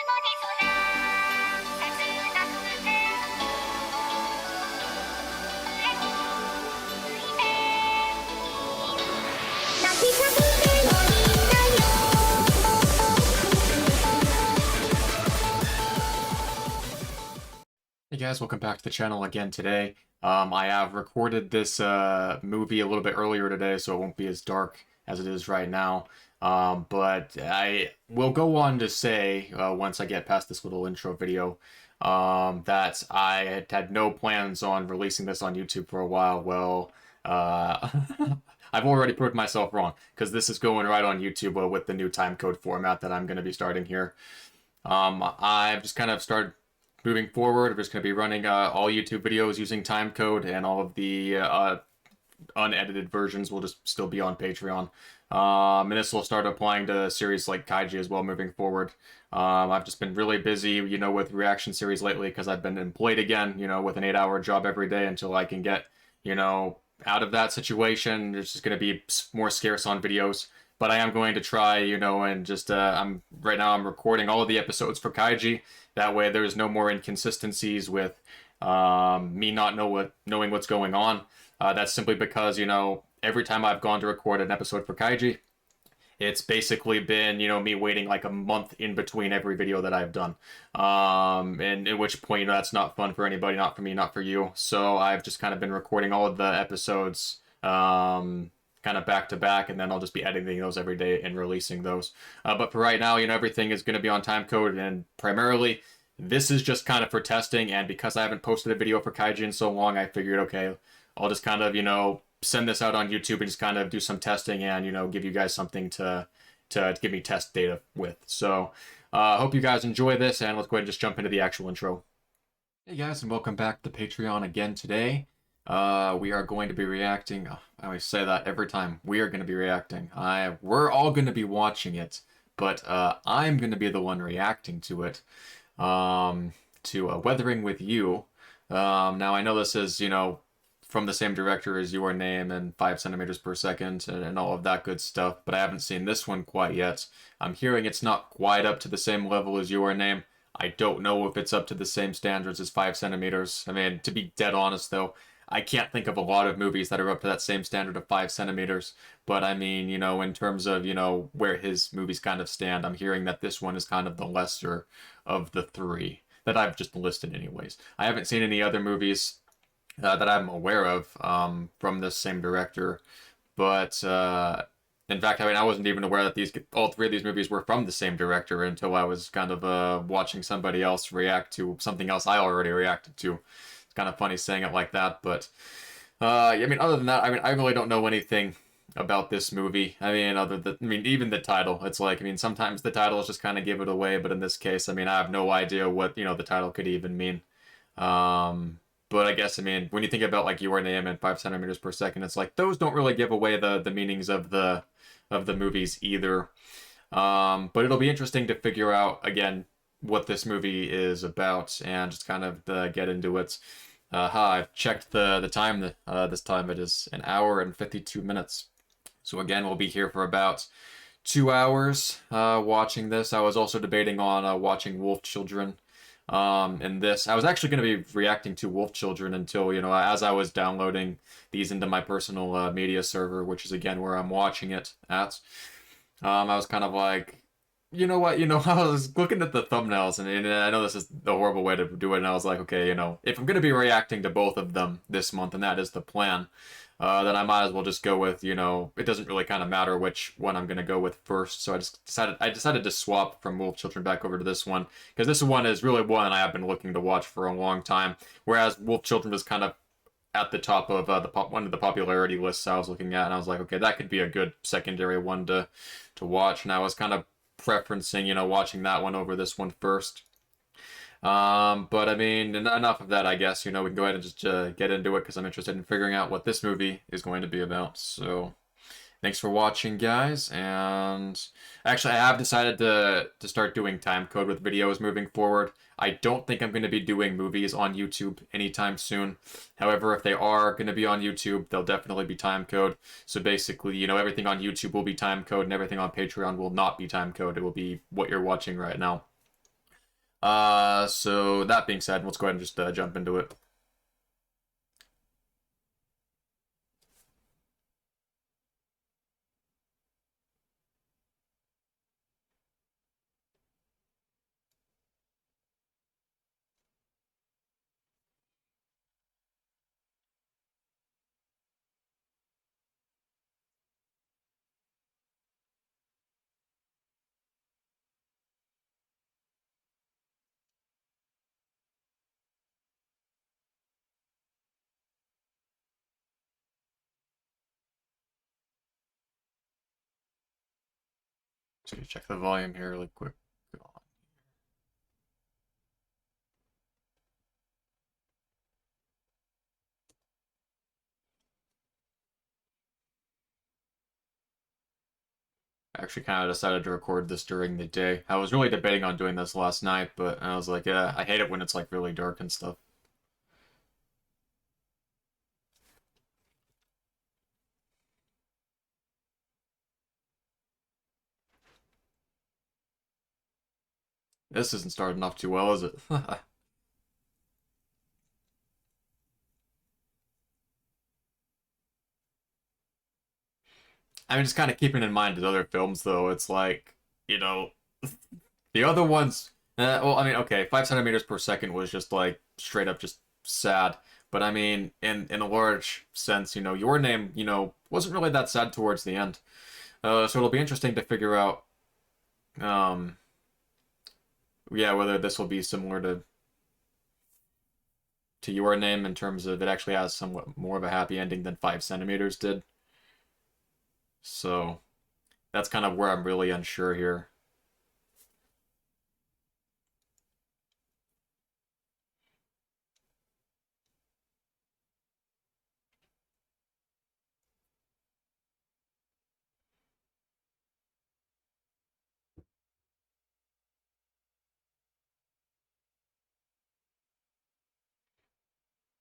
Hey guys, welcome back to the channel again today. I have recorded this movie a little bit earlier today, so it won't be as dark as it is right now. But I will go on to say, once I get past this little intro video, that I had no plans on releasing this on YouTube for a while. Well, I've already proved myself wrong, because this is going right on YouTube with the new timecode format that I'm going to be starting here. I've just kind of started moving forward. We're just going to be running all YouTube videos using timecode, and all of the unedited versions will just still be on Patreon. And this will start applying to series like Kaiji as well moving forward. I've just been really busy, with reaction series lately because I've been employed again, with an 8-hour job every day until I can get, out of that situation. It's just going to be more scarce on videos. But I am going to try, and just, right now I'm recording all of the episodes for Kaiji. That way there's no more inconsistencies with me not knowing what's going on. That's simply because, every time I've gone to record an episode for Kaiji, it's basically been, me waiting like a month in between every video that I've done. And at which point, that's not fun for anybody, not for me, not for you. So I've just kind of been recording all of the episodes, kind of back to back, and then I'll just be editing those every day and releasing those. But for right now, everything is going to be on timecode, and primarily this is just kind of for testing. And because I haven't posted a video for Kaiji in so long, I figured, okay, I'll just kind of, send this out on YouTube and just kind of do some testing and, give you guys something to give me test data with. So hope you guys enjoy this, and let's go ahead and just jump into the actual intro. Hey guys, and welcome back to Patreon again today. We are going to be reacting. I always say that every time. We are going to be reacting. We're all going to be watching it, but I'm going to be the one reacting to it. To Weathering with You. Now I know this is, from the same director as Your Name and 5 centimeters per second and all of that good stuff, but I haven't seen this one quite yet. I'm hearing it's not quite up to the same level as Your Name. I don't know if it's up to the same standards as 5 centimeters. I mean, to be dead honest though, I can't think of a lot of movies that are up to that same standard of 5 centimeters. But I mean, in terms of, where his movies kind of stand, I'm hearing that this one is kind of the lesser of the three that I've just listed anyways. I haven't seen any other movies that I'm aware of from this same director. But in fact, I mean, I wasn't even aware that all three of these movies were from the same director until I was kind of watching somebody else react to something else I already reacted to. Kind of funny saying it like that, but I mean, other than that, I mean, I really don't know anything about this movie. I mean, even the title, it's like, I mean, sometimes the titles just kind of give it away, but in this case, I mean, I have no idea what, the title could even mean. But I guess, I mean, when you think about like Your Name and 5 centimeters per second, it's like those don't really give away the meanings of the movies either. But it'll be interesting to figure out again what this movie is about and just kind of get into it. I've checked the time. This time it is 1 hour and 52 minutes. So again, we'll be here for about 2 hours watching this. I was also debating on watching Wolf Children. In this, I was actually going to be reacting to Wolf Children until, as I was downloading these into my personal media server, which is again where I'm watching it at. I was kind of like, you know what, I was looking at the thumbnails, and I know this is the horrible way to do it, and I was like, okay, if I'm going to be reacting to both of them this month, and that is the plan, then I might as well just go with, it doesn't really kind of matter which one I'm going to go with first. So I decided to swap from Wolf Children back over to this one, because this one is really one I have been looking to watch for a long time, whereas Wolf Children was kind of at the top of one of the popularity lists I was looking at, and I was like, okay, that could be a good secondary one to watch, and I was kind of preferencing, watching that one over this one first. But I mean, enough of that, I guess. We can go ahead and just get into it because I'm interested in figuring out what this movie is going to be about. So thanks for watching, guys. And actually, I have decided to start doing timecode with videos moving forward. I don't think I'm going to be doing movies on YouTube anytime soon. However, if they are going to be on YouTube, they'll definitely be timecode. So basically, everything on YouTube will be timecode and everything on Patreon will not be timecode. It will be what you're watching right now. So that being said, let's go ahead and just jump into it. So check the volume here really quick. I actually kind of decided to record this during the day. I was really debating on doing this last night, but I was like, yeah, I hate it when it's like really dark and stuff. This isn't starting off too well, is it? I mean, just kind of keeping in mind his other films, though. It's like, you know, the other ones. Well, I mean, okay, 5 centimeters per second was just like straight up just sad. But I mean, in a large sense, Your Name, wasn't really that sad towards the end. So it'll be interesting to figure out, um, yeah, whether this will be similar to Your Name in terms of it actually has somewhat more of a happy ending than 5 centimeters did. So that's kind of where I'm really unsure here.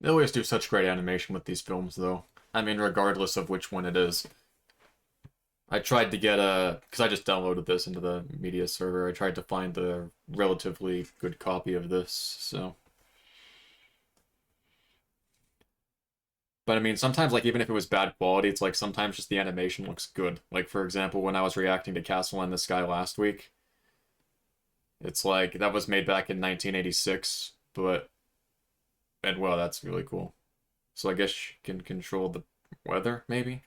They always do such great animation with these films, though. I mean, regardless of which one it is. I tried to get because I just downloaded this into the media server. I tried to find a relatively good copy of this, so. But I mean, sometimes, like, even if it was bad quality, it's like sometimes just the animation looks good. Like, for example, when I was reacting to Castle in the Sky last week, it's like that was made back in 1986, but. And well, that's really cool. So I guess you can control the weather, maybe?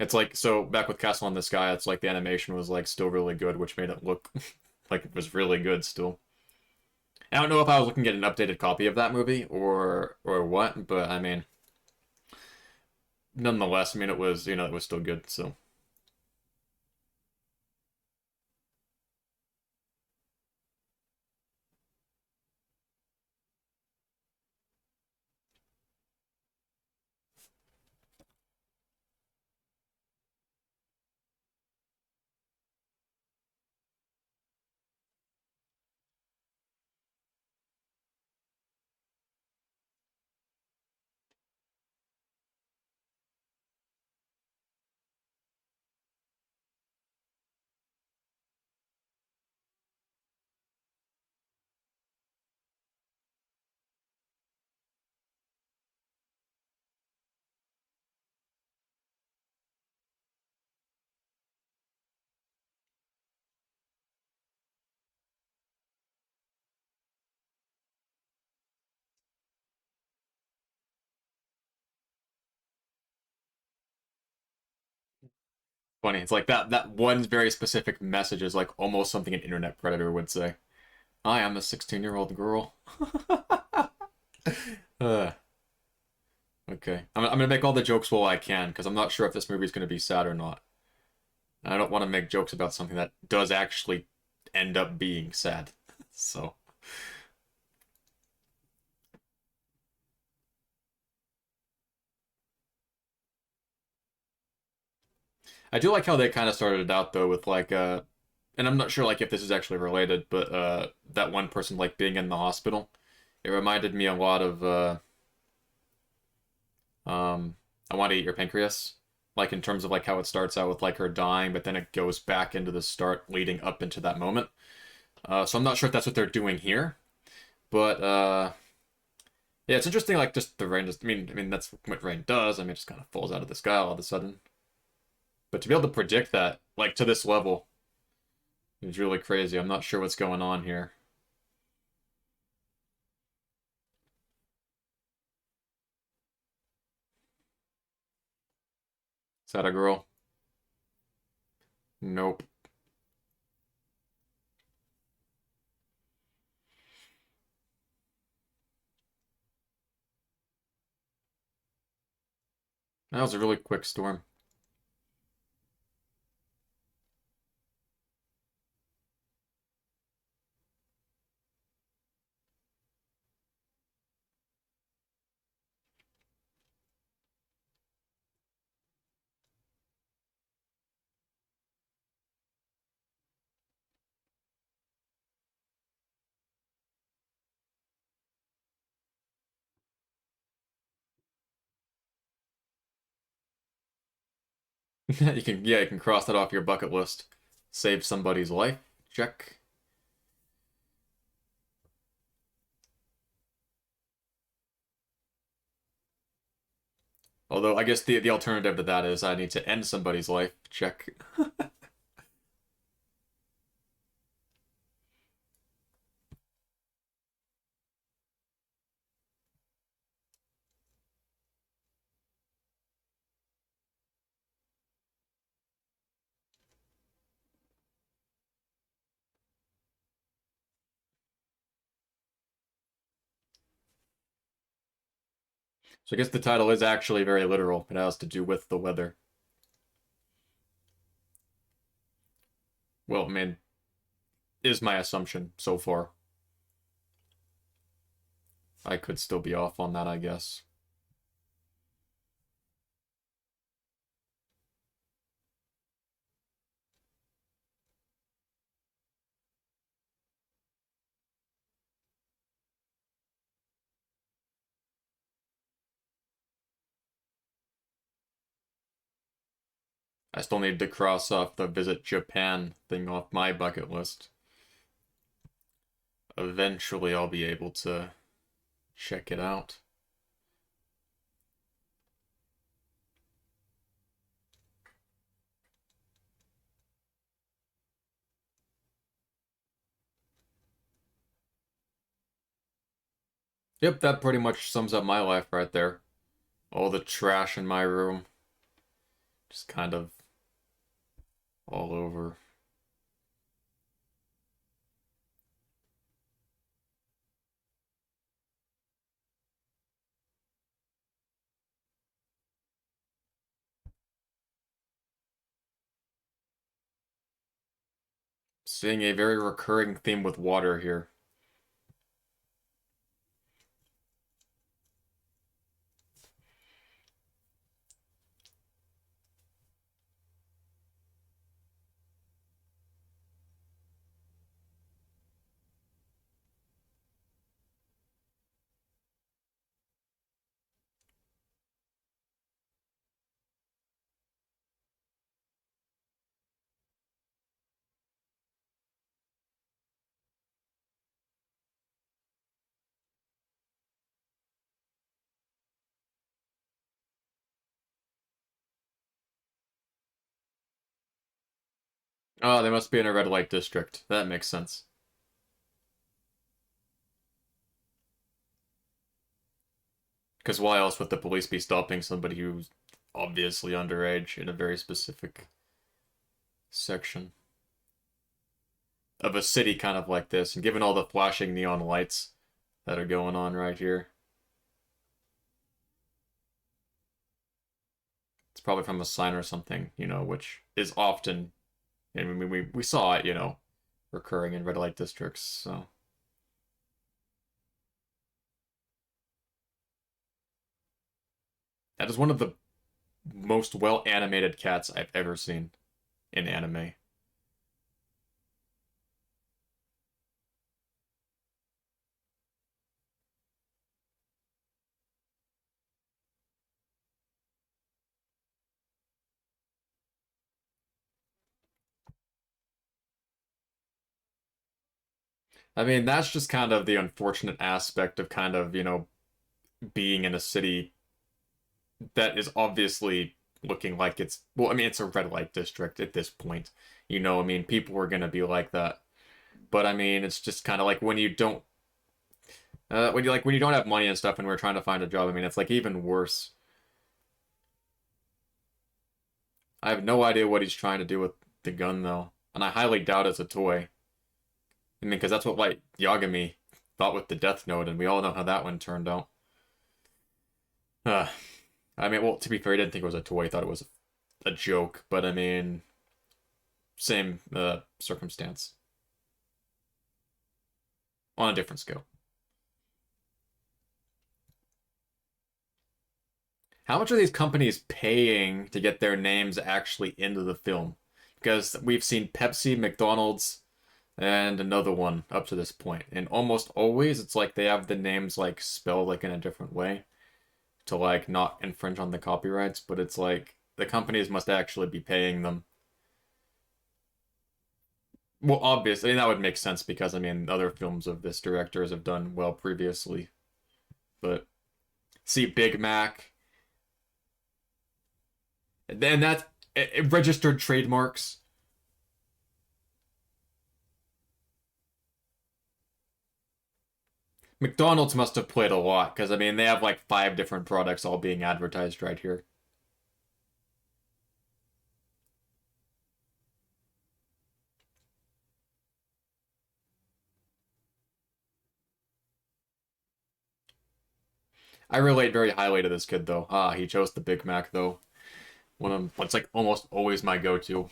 It's like so back with Castle in the Sky, it's like the animation was like still really good, which made it look like it was really good still. I don't know if I was looking at an updated copy of that movie or what, but I mean, nonetheless, I mean it was still good. So funny. It's like that one very specific message is like almost something an internet predator would say. Hi, I'm a 16-year-old girl. uh, okay, I'm gonna make all the jokes while I can because I'm not sure if this movie is gonna be sad or not. I don't want to make jokes about something that does actually end up being sad. So I do like how they kind of started it out though with like and I'm not sure like if this is actually related, but that one person like being in the hospital. It reminded me a lot of I Want to Eat Your Pancreas. Like in terms of like how it starts out with like her dying, but then it goes back into the start leading up into that moment. So I'm not sure if that's what they're doing here, but yeah, it's interesting. Like just the rain. Just I mean that's what rain does. I mean, it just kind of falls out of the sky all of a sudden. But to be able to predict that, like to this level, is really crazy. I'm not sure what's going on here. Is that a girl? Nope. That was a really quick storm. You can cross that off your bucket list. Save somebody's life. Check. Although I guess the alternative to that is I need to end somebody's life. Check. So I guess the title is actually very literal. It has to do with the weather. Well, I mean, is my assumption so far. I could still be off on that, I guess. I still need to cross off the visit Japan thing off my bucket list. Eventually, I'll be able to check it out. Yep, that pretty much sums up my life right there. All the trash in my room, just kind of all over. Seeing a very recurring theme with water here. Oh, they must be in a red light district. That makes sense. Because why else would the police be stopping somebody who's obviously underage in a very specific section of a city kind of like this? And given all the flashing neon lights that are going on right here, it's probably from a sign or something, which is often, I mean, we saw it, recurring in red light districts, so. That is one of the most well animated cats I've ever seen in anime. I mean, that's just kind of the unfortunate aspect of kind of, being in a city that is obviously looking like it's, well, I mean, it's a red light district at this point. I mean, people are going to be like that. But I mean, it's just kind of like when you don't, when you don't have money and stuff and we're trying to find a job, I mean, it's like even worse. I have no idea what he's trying to do with the gun though. And I highly doubt it's a toy. I mean, because that's what like Yagami thought with the Death Note, and we all know how that one turned out. Uh, I mean, well, to be fair, he didn't think it was a toy. He thought it was a joke. But I mean, same circumstance on a different scale. How much are these companies paying to get their names actually into the film? Because we've seen Pepsi, McDonald's, and another one up to this point, and almost always it's like they have the names like spelled like in a different way to like not infringe on the copyrights, but it's like the companies must actually be paying them. Well, obviously, that would make sense because I mean, other films of this directors have done well previously. But see, Big Mac, and that's registered trademarks. McDonald's must have played a lot because I mean, they have like five different products all being advertised right here. I relate very highly to this kid though. Ah, he chose the Big Mac though. It's like almost always my go-to.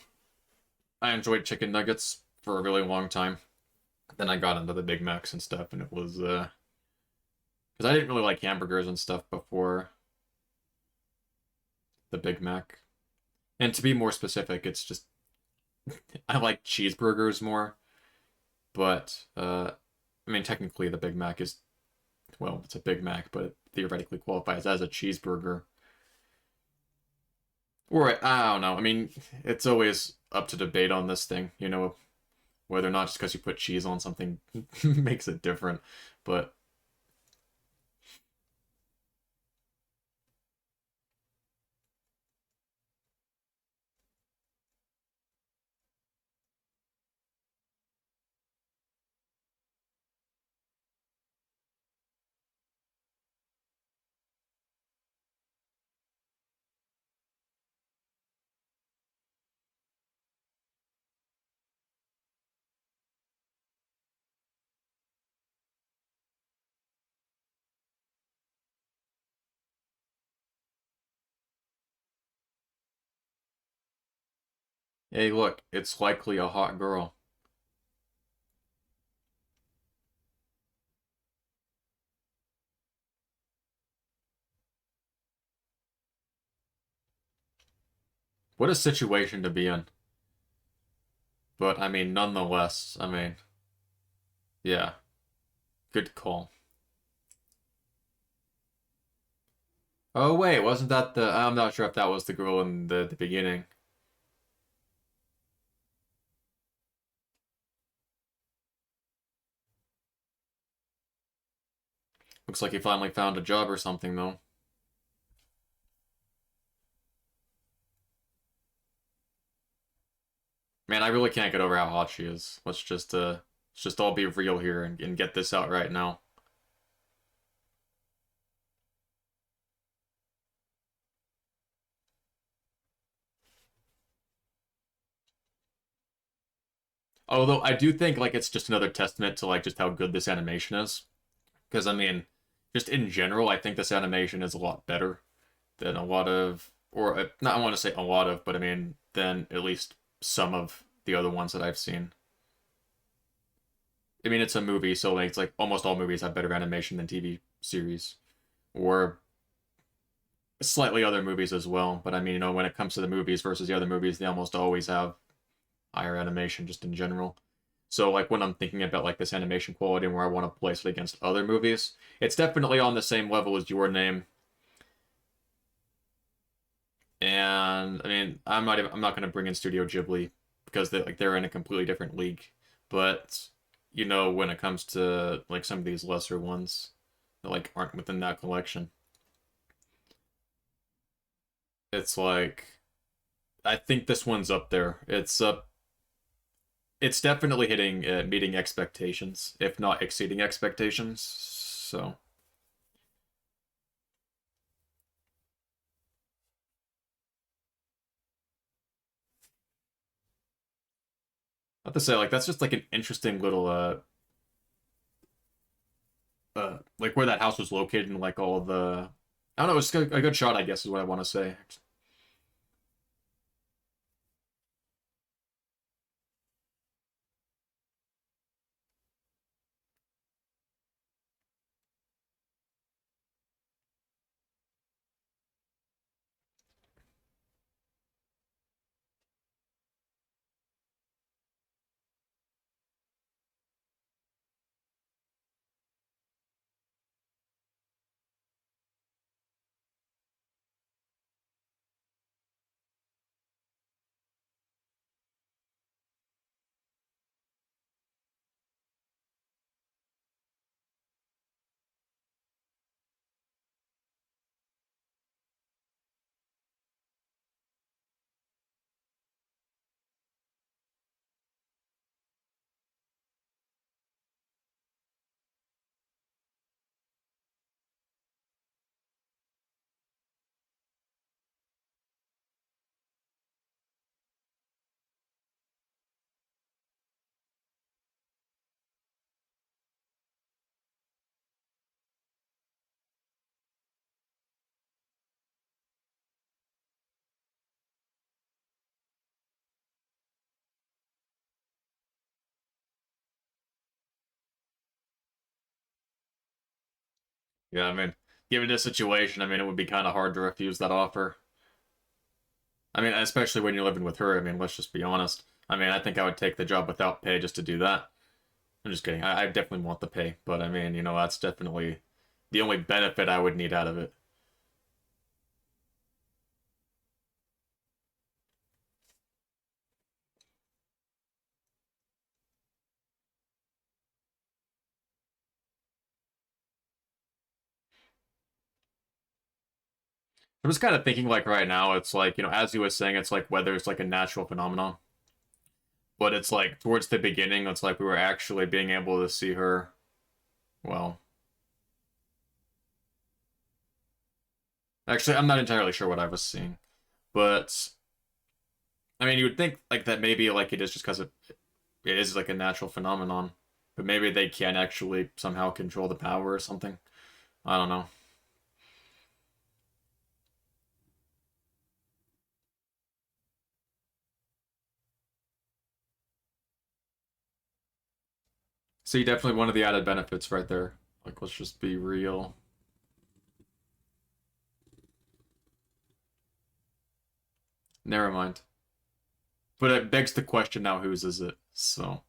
I enjoyed chicken nuggets for a really long time. Then I got into the Big Macs and stuff, and it was because I didn't really like hamburgers and stuff before the Big Mac. And to be more specific, it's just I like cheeseburgers more. But I mean, technically the Big Mac is, well, it's a Big Mac, but it theoretically qualifies as a cheeseburger. Or I don't know. I mean, it's always up to debate on this thing, whether or not just because you put cheese on something makes it different. But hey, look, it's likely a hot girl. What a situation to be in. But I mean, nonetheless, I mean, yeah, good call. Oh wait, wasn't that the? I'm not sure if that was the girl in the beginning. Looks like he finally found a job or something though. Man, I really can't get over how hot she is. Let's just all be real here and get this out right now. Although I do think like it's just another testament to like just how good this animation is. Because I mean, just in general, I think this animation is a lot better than a lot of, or not I want to say a lot of, but I mean, than at least some of the other ones that I've seen. I mean, it's a movie, so like, it's like almost all movies have better animation than TV series, or slightly other movies as well. But I mean, when it comes to the movies versus the other movies, they almost always have higher animation just in general. So like when I'm thinking about like this animation quality and where I want to place it against other movies, it's definitely on the same level as Your Name. And I mean, I'm not going to bring in Studio Ghibli because they're in a completely different league. But when it comes to like some of these lesser ones that like aren't within that collection. It's like I think this one's up there. It's definitely hitting meeting expectations, if not exceeding expectations. So, I have to say, like that's just like an interesting little like where that house was located and like all the I don't know, it's a good shot, I guess, is what I want to say. Yeah, I mean, given this situation, I mean, it would be kind of hard to refuse that offer. I mean, especially when you're living with her. I mean, let's just be honest. I mean, I think I would take the job without pay just to do that. I'm just kidding. I definitely want the pay, but I mean, that's definitely the only benefit I would need out of it. I'm just kind of thinking like right now, it's like, as you were saying, it's like whether it's like a natural phenomenon. But it's like towards the beginning, it's like we were actually being able to see her. Well, actually, I'm not entirely sure what I was seeing. But I mean, you would think like that maybe like it is just because it is like a natural phenomenon. But maybe they can actually somehow control the power or something. I don't know. See, definitely one of the added benefits right there. Like, let's just be real. Never mind. But it begs the question now, whose is it? So,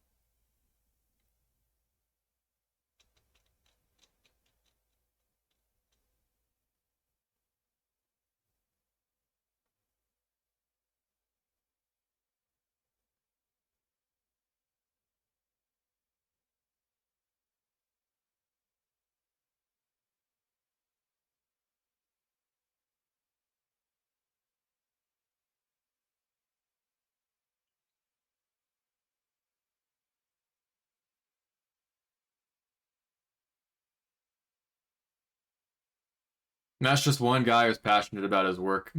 that's just one guy who's passionate about his work.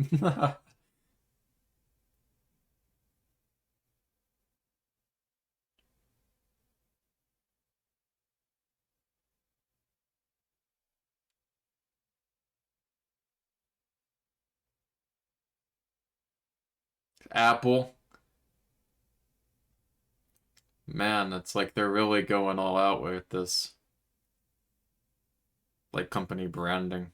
Apple, man, it's like they're really going all out with this, like, company branding.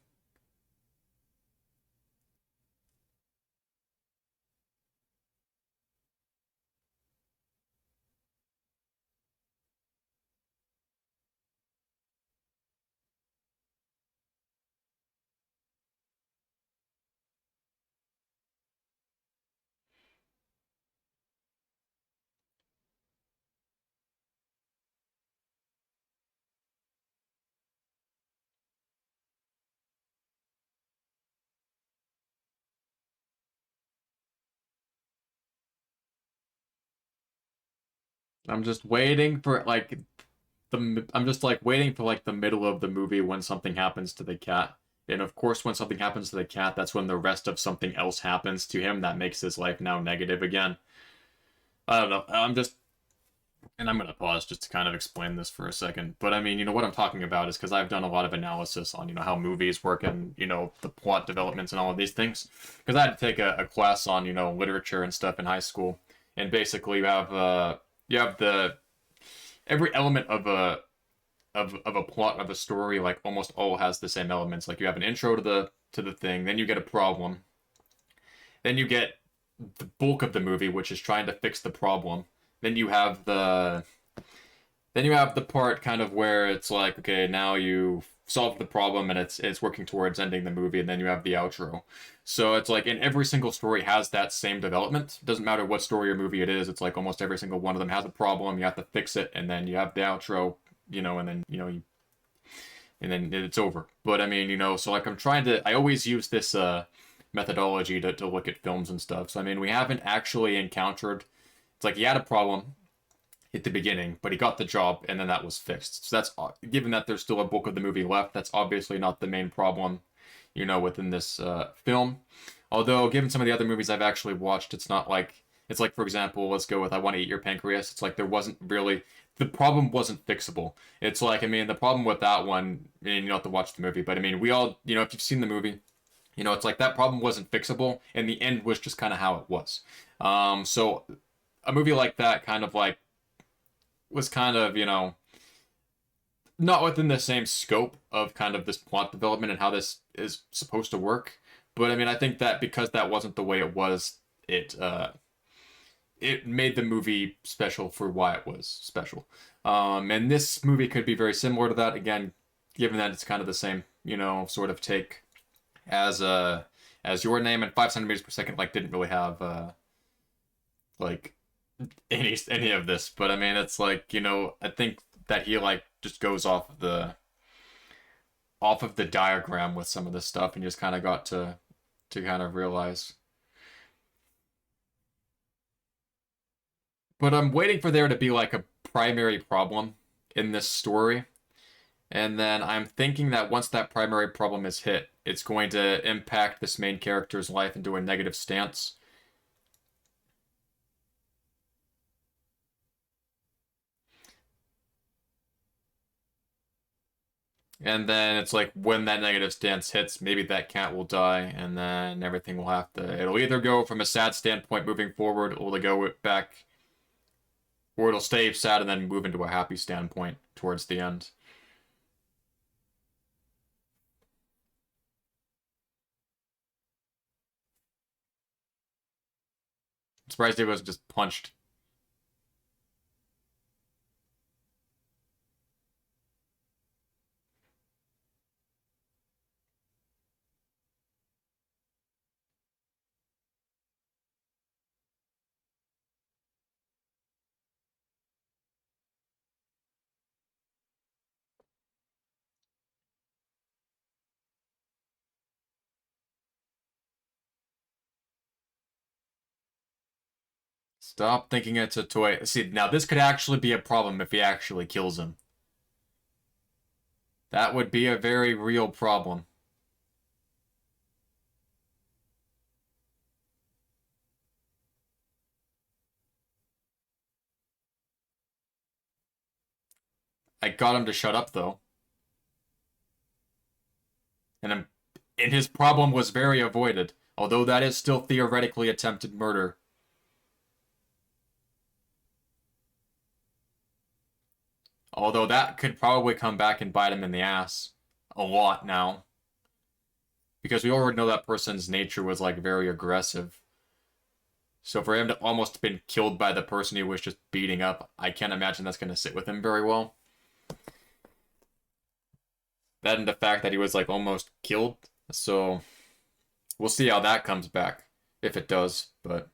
I'm just waiting for like I'm just like waiting for like the middle of the movie when something happens to the cat. And of course, when something happens to the cat, that's when the rest of something else happens to him that makes his life now negative again. I don't know. And I'm gonna pause just to kind of explain this for a second. But I mean, what I'm talking about is because I've done a lot of analysis on, how movies work and, the plot developments and all of these things. Because I had to take a class on, literature and stuff in high school. And basically you have the every element of a plot of a story, like almost all has the same elements. Like you have an intro to the thing, then you get a problem, then you get the bulk of the movie, which is trying to fix the problem. Then you have the part kind of where it's like, okay, now you solved the problem and it's working towards ending the movie, and then you have the outro. So it's like in every single story has that same development. Doesn't matter what story or movie it is, it's like almost every single one of them has a problem, you have to fix it, and then you have the outro, and then and then it's over. But I mean, so like I always use this methodology to look at films and stuff. So I mean, we haven't actually encountered, it's like he had a problem at the beginning, but he got the job, and then that was fixed. So that's, given that there's still a bulk of the movie left, that's obviously not the main problem, within this film. Although, given some of the other movies I've actually watched, it's like, for example, let's go with I Want to Eat Your Pancreas. It's like there wasn't really, the problem wasn't fixable. It's like, I mean, the problem with that one, and you don't have to watch the movie, but I mean, we all, if you've seen the movie, it's like that problem wasn't fixable, and the end was just kind of how it was. So a movie like that kind of like was kind of, not within the same scope of kind of this plot development and how this is supposed to work. But I mean, I think that because that wasn't the way it was, it made the movie special for why it was special. And this movie could be very similar to that. Again, given that it's kind of the same, sort of take as Your Name, and 5 centimeters per second like didn't really have like any of this. But I mean, it's like, I think that he like just goes off of the diagram with some of this stuff, and just kind of got to kind of realize. But I'm waiting for there to be like a primary problem in this story. And then I'm thinking that once that primary problem is hit, it's going to impact this main character's life into a negative stance. And then it's like when that negative stance hits, maybe that cat will die, and then everything will have to. It'll either go from a sad standpoint moving forward, or it'll go back, or it'll stay sad and then move into a happy standpoint towards the end. I'm surprised it was just punched. Stop thinking it's a toy. See, now this could actually be a problem if he actually kills him. That would be a very real problem. I got him to shut up though. And his problem was very avoided, although that is still theoretically attempted murder. Although that could probably come back and bite him in the ass a lot now. Because we already know that person's nature was like very aggressive. So for him to almost been killed by the person he was just beating up, I can't imagine that's going to sit with him very well. That and the fact that he was like almost killed. So we'll see how that comes back, if it does. But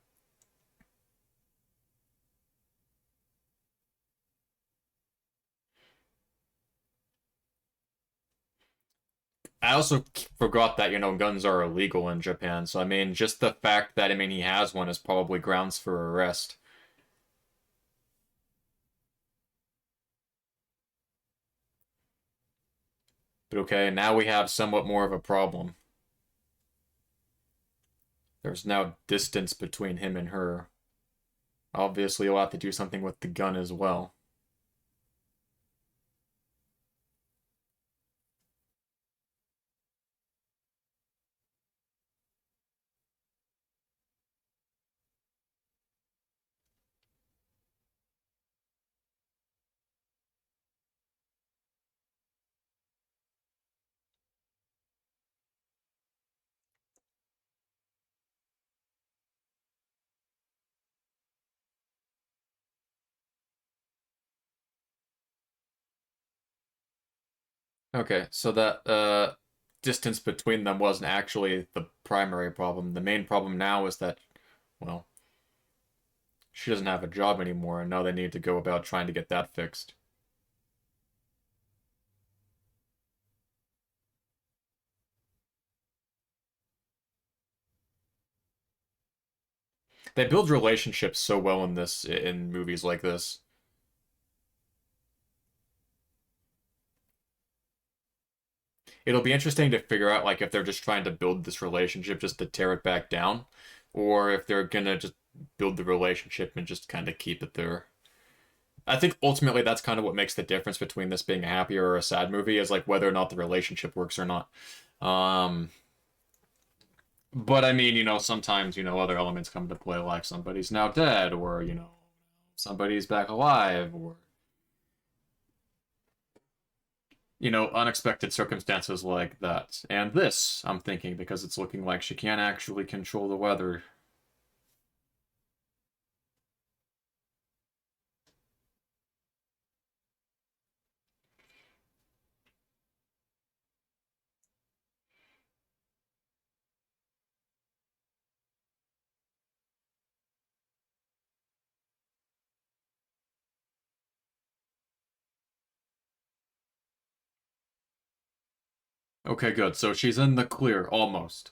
I also forgot that, guns are illegal in Japan. So I mean, just the fact that, I mean, he has one is probably grounds for arrest. But okay, now we have somewhat more of a problem. There's now distance between him and her. Obviously, you'll have to do something with the gun as well. Okay, so that distance between them wasn't actually the primary problem. The main problem now is that, well, she doesn't have a job anymore, and now they need to go about trying to get that fixed. They build relationships so well in movies like this. It'll be interesting to figure out like if they're just trying to build this relationship just to tear it back down, or if they're gonna just build the relationship and just kind of keep it there. I think ultimately that's kind of what makes the difference between this being a happy or a sad movie is like whether or not the relationship works or not. Um, but I mean, sometimes, other elements come into play, like somebody's now dead, or, somebody's back alive, or, unexpected circumstances like that. And this, I'm thinking, because it's looking like she can't actually control the weather. Okay, good. So she's in the clear, almost.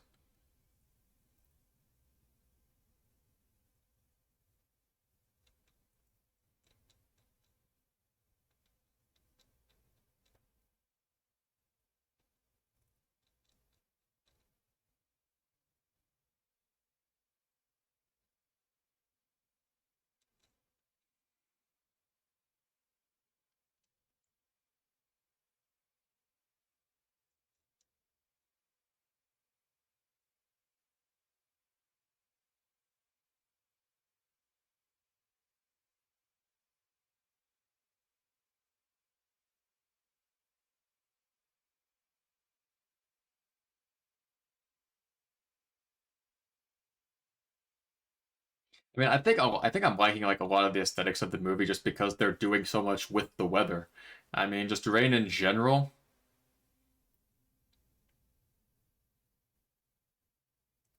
I mean, I think I'm liking like a lot of the aesthetics of the movie just because they're doing so much with the weather. I mean, just rain in general.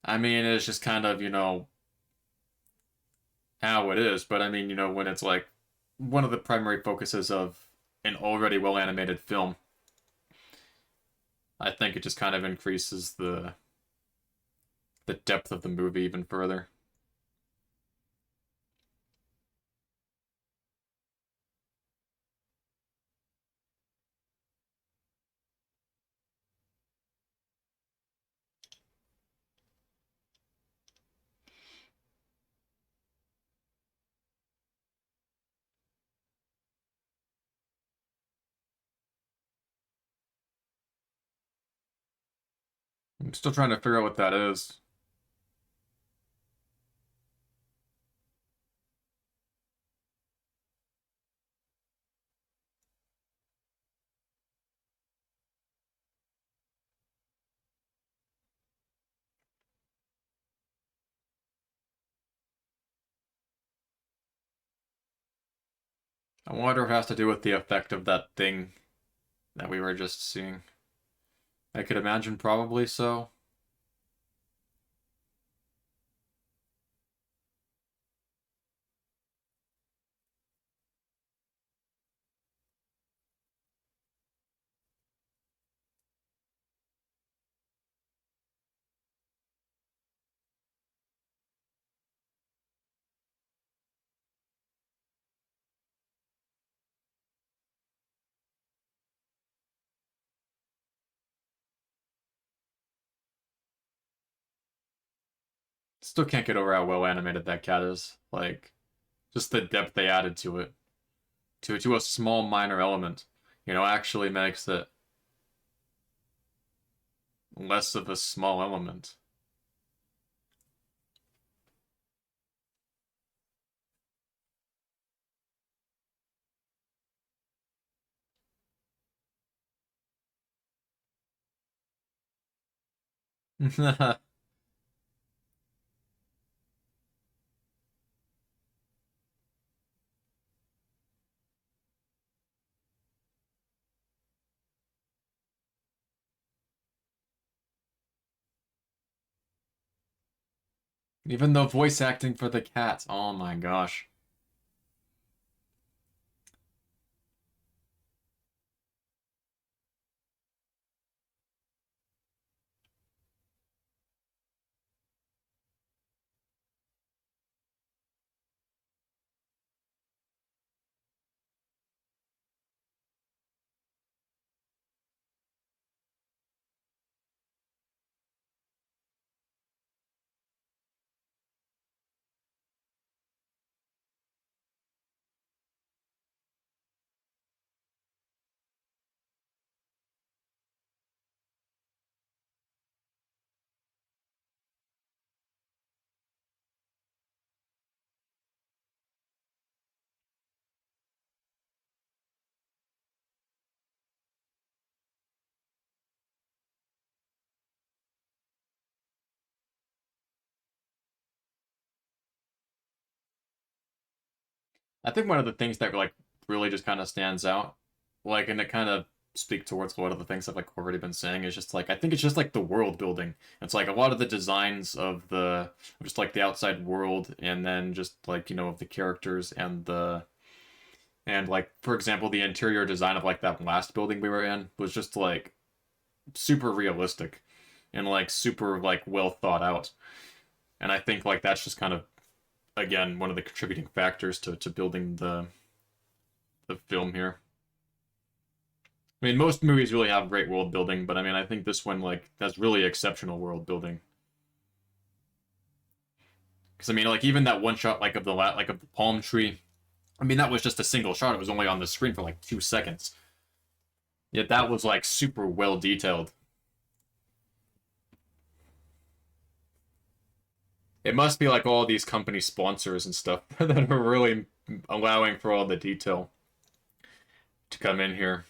I mean, it's just kind of, how it is, but I mean, when it's like one of the primary focuses of an already well animated film, I think it just kind of increases the depth of the movie even further. I'm still trying to figure out what that is. I wonder if it has to do with the effect of that thing that we were just seeing. I could imagine probably so. Still can't get over how well animated that cat is. Like, just the depth they added to it, to a small minor element, actually makes it less of a small element. Even the voice acting for the cat, oh my gosh. I think one of the things that like really just kind of stands out, like, and it kind of speak towards a lot of the things I've like already been saying is just like I think it's just like the world building. It's like a lot of the designs of the just like the outside world, and then just like of the characters and like for example the interior design of like that last building we were in was just like super realistic and like super like well thought out. And I think like that's just kind of again one of the contributing factors to building the film here. I mean, most movies really have great world building, but I mean, I think this one like has really exceptional world building. Because I mean, like even that one shot like of like of the palm tree, I mean that was just a single shot. It was only on the screen for like 2 seconds. Yet that was like super well detailed. It must be like all these company sponsors and stuff that are really allowing for all the detail to come in here.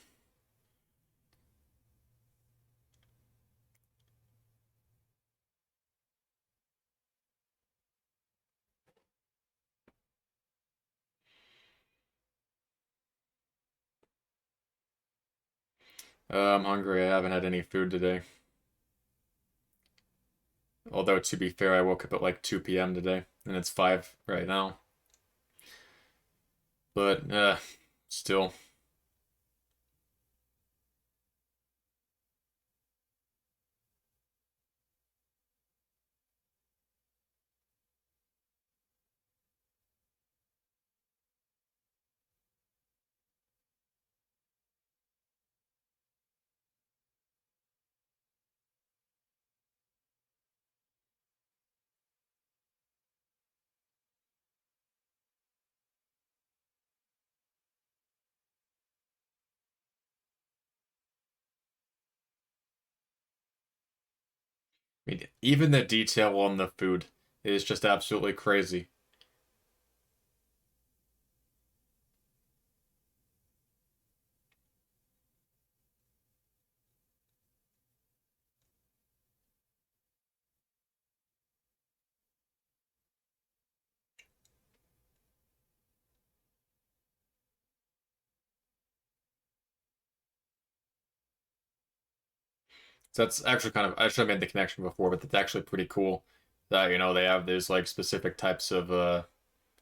I'm hungry. I haven't had any food today. Although, to be fair, I woke up at like 2 p.m. today, and it's 5 right now. But, still. I mean, even the detail on the food is just absolutely crazy. So that's actually kind of, I should have made the connection before, but that's actually pretty cool that, they have these like specific types of,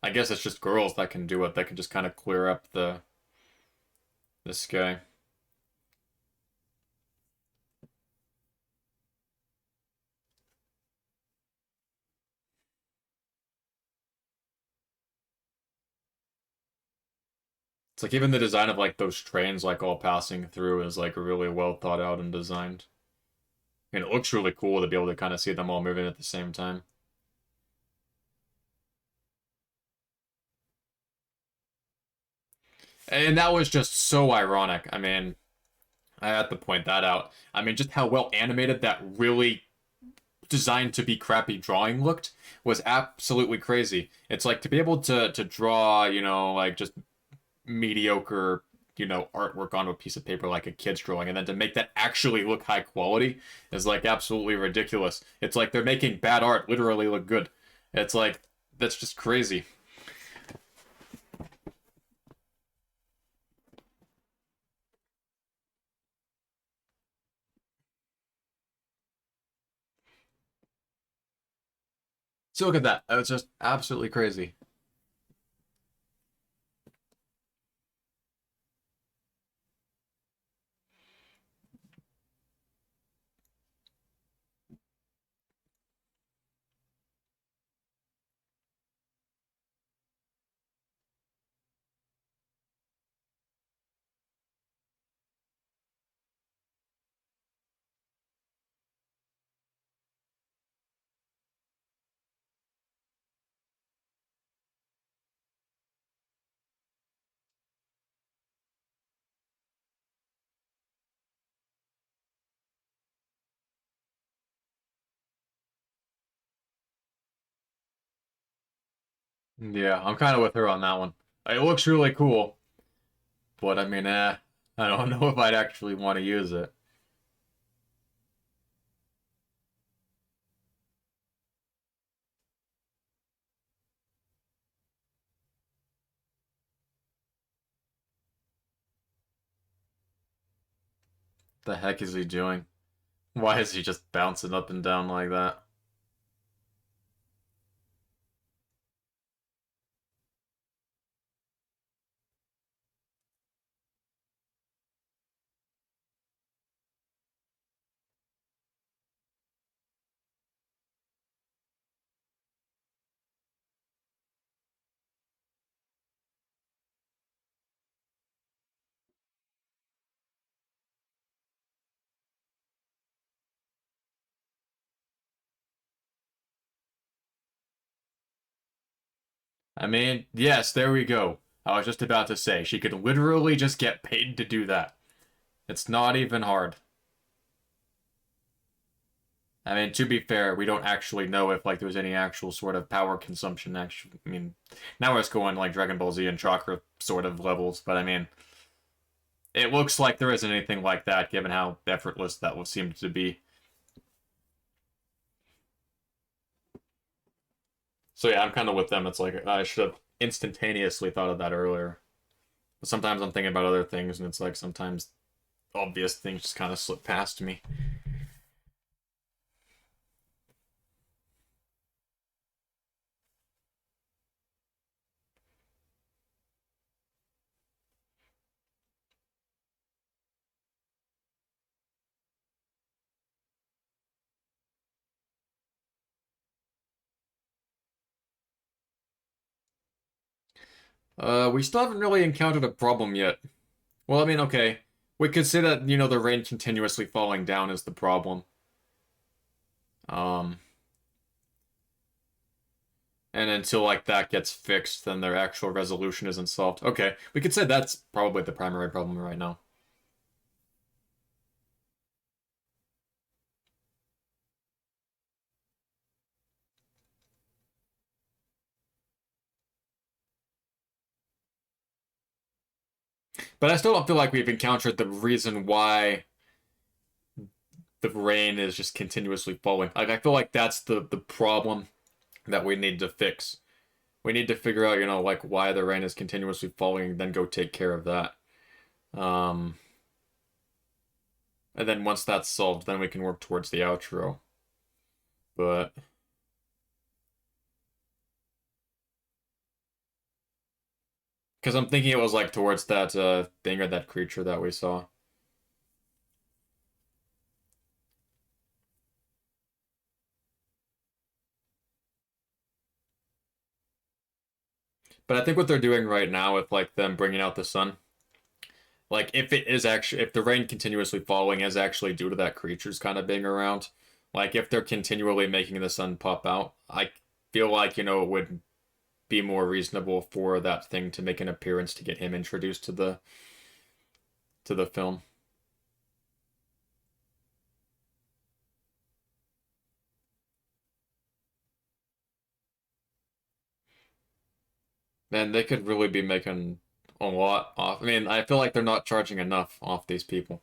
I guess it's just girls that can do it, that can just kind of clear up the sky. It's like even the design of like those trains like all passing through is like really well thought out and designed. And it looks really cool to be able to kind of see them all moving at the same time. And that was just so ironic. I mean, I had to point that out. I mean, just how well animated that really designed to be crappy drawing looked was absolutely crazy. It's like to be able to draw, like just mediocre, artwork onto a piece of paper like a kid's drawing, and then to make that actually look high quality is like absolutely ridiculous. It's like they're making bad art literally look good. It's like that's just crazy. So look at that. It's just absolutely crazy. Yeah, I'm kind of with her on that one. It looks really cool, but I mean, I don't know if I'd actually want to use it. The heck is he doing? Why is he just bouncing up and down like that? I mean, yes, there we go. I was just about to say, she could literally just get paid to do that. It's not even hard. I mean, to be fair, we don't actually know if like there was any actual sort of power consumption. Actually, I mean, now it's going like Dragon Ball Z and Chakra sort of levels, but I mean, it looks like there isn't anything like that, given how effortless that would seem to be. So yeah, I'm kind of with them. It's like I should have instantaneously thought of that earlier. But sometimes I'm thinking about other things, and it's like sometimes obvious things just kind of slip past me. We still haven't really encountered a problem yet. Well, I mean, okay, we could say that the rain continuously falling down is the problem. Um, and until like that gets fixed, then their actual resolution isn't solved. Okay, we could say that's probably the primary problem right now. But I still don't feel like we've encountered the reason why the rain is just continuously falling. Like I feel like that's the problem that we need to fix. We need to figure out, like why the rain is continuously falling, and then go take care of that. Um, and then once that's solved, then we can work towards the outro. But because I'm thinking it was like towards that thing or that creature that we saw. But I think what they're doing right now with like them bringing out the sun, like if it is actually if the rain continuously falling is actually due to that creature's kind of being around, like if they're continually making the sun pop out, I feel like it would be more reasonable for that thing to make an appearance to get him introduced to the film. Man, they could really be making a lot off. I mean, I feel like they're not charging enough off these people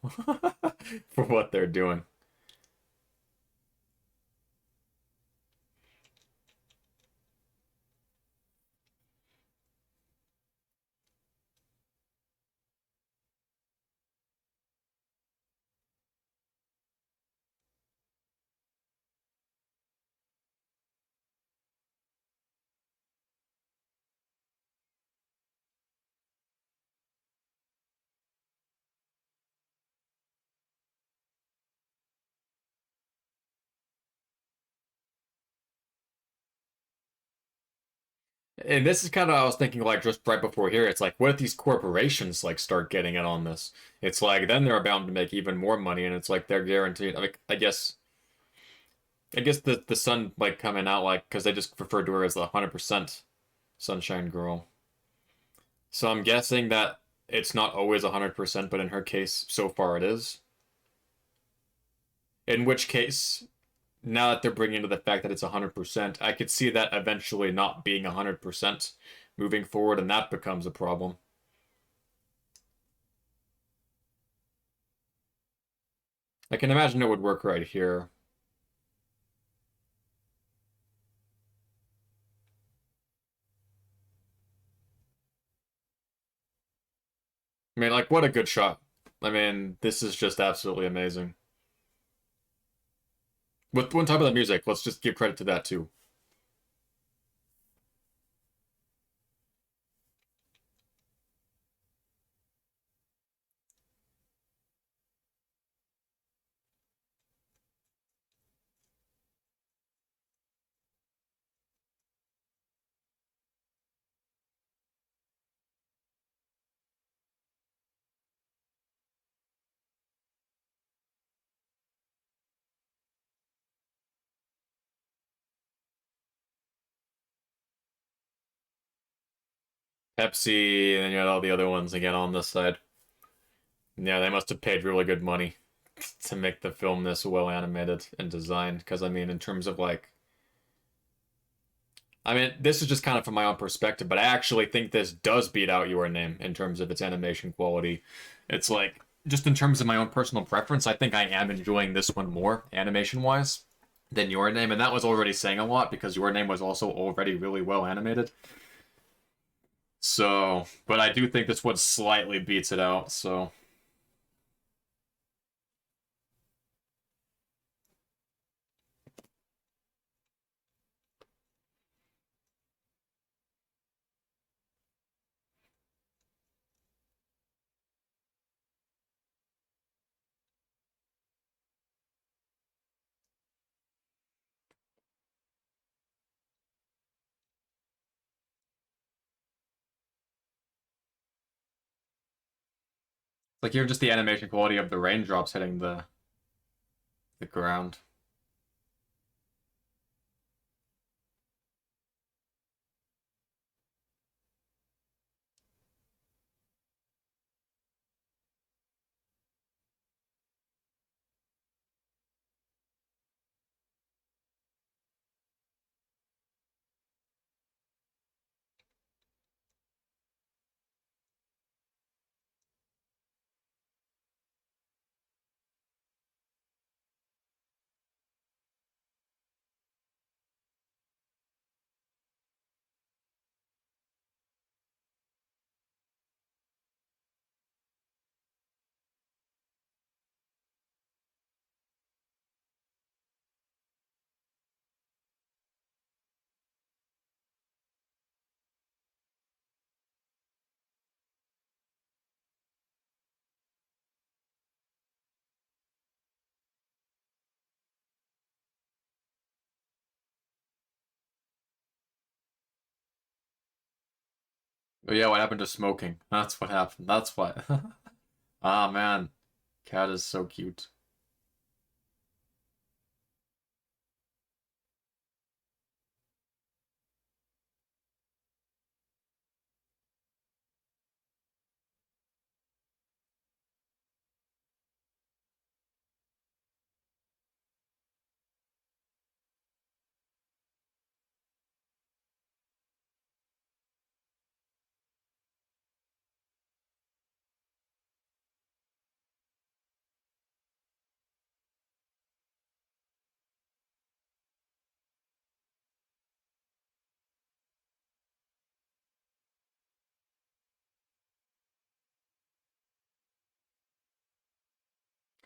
for what they're doing. And this is kind of I was thinking like just right before here. It's like, what if these corporations like start getting in on this? It's like then they're bound to make even more money, and it's like they're guaranteed. Like I guess the sun like coming out like because they just referred to her as the 100% Sunshine Girl. So I'm guessing that it's not always 100%, but in her case, so far it is. In which case, now that they're bringing to the fact that it's 100%, I could see that eventually not being 100% moving forward, and that becomes a problem. I can imagine it would work right here. I mean, like, what a good shot. I mean, this is just absolutely amazing. With one type of the music, let's just give credit to that too. Pepsi, and then you had all the other ones again on this side. Yeah, they must have paid really good money to make the film this well animated and designed. Because, I mean, in terms of like, I mean, this is just kind of from my own perspective, but I actually think this does beat out Your Name in terms of its animation quality. It's like, just in terms of my own personal preference, I think I am enjoying this one more, animation wise, than Your Name. And that was already saying a lot because Your Name was also already really well animated. So, but I do think this one slightly beats it out. So, like you're just the animation quality of the raindrops hitting the ground. But yeah, what happened to smoking? That's what happened. That's what. Ah, man. Cat is so cute.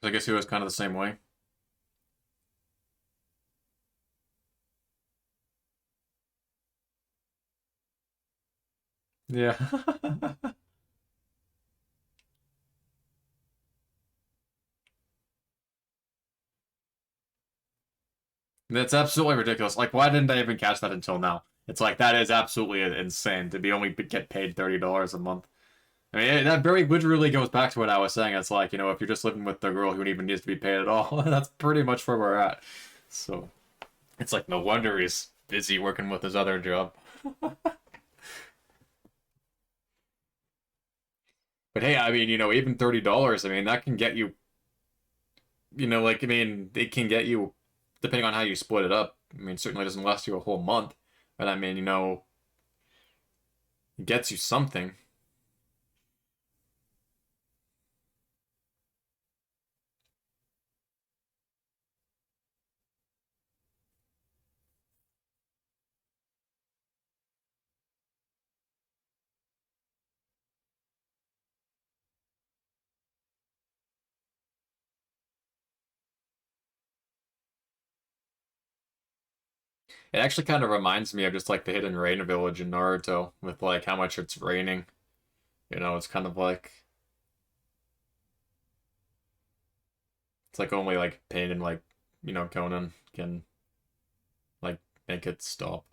I guess he was kind of the same way. Yeah. That's absolutely ridiculous. Like, why didn't I even catch that until now? It's like that is absolutely insane to be only get paid $30 a month. I mean, that very literally goes back to what I was saying. It's like, if you're just living with the girl who even needs to be paid at all, that's pretty much where we're at. So it's like no wonder he's busy working with his other job. But hey, I mean, even $30, I mean, that can get you, like, I mean, it can get you, depending on how you split it up. I mean, certainly doesn't last you a whole month, but I mean, it gets you something. It actually kind of reminds me of just like the Hidden Rain village in Naruto with like how much it's raining. It's kind of like it's like only like pain and like Conan can like make it stop.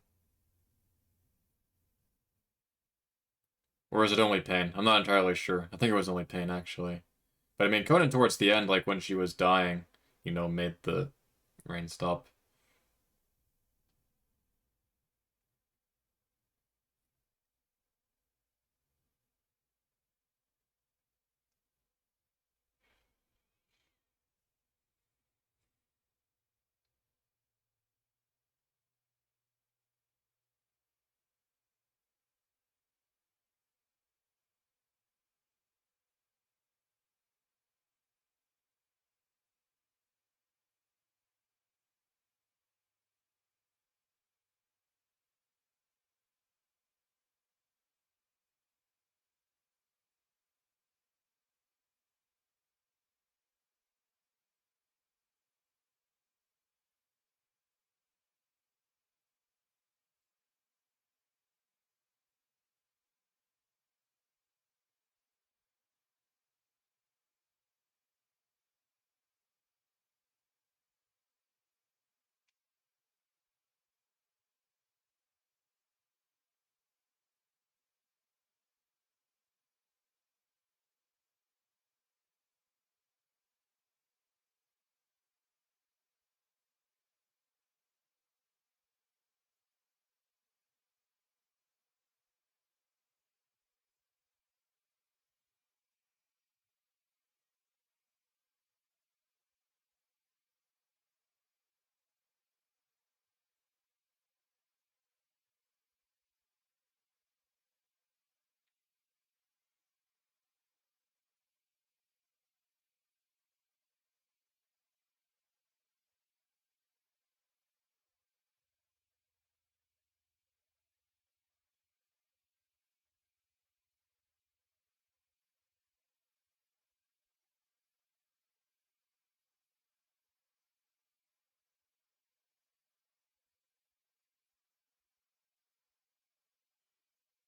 Or is it only pain? I'm not entirely sure. I think it was only pain actually. But I mean Conan towards the end, like when she was dying, made the rain stop.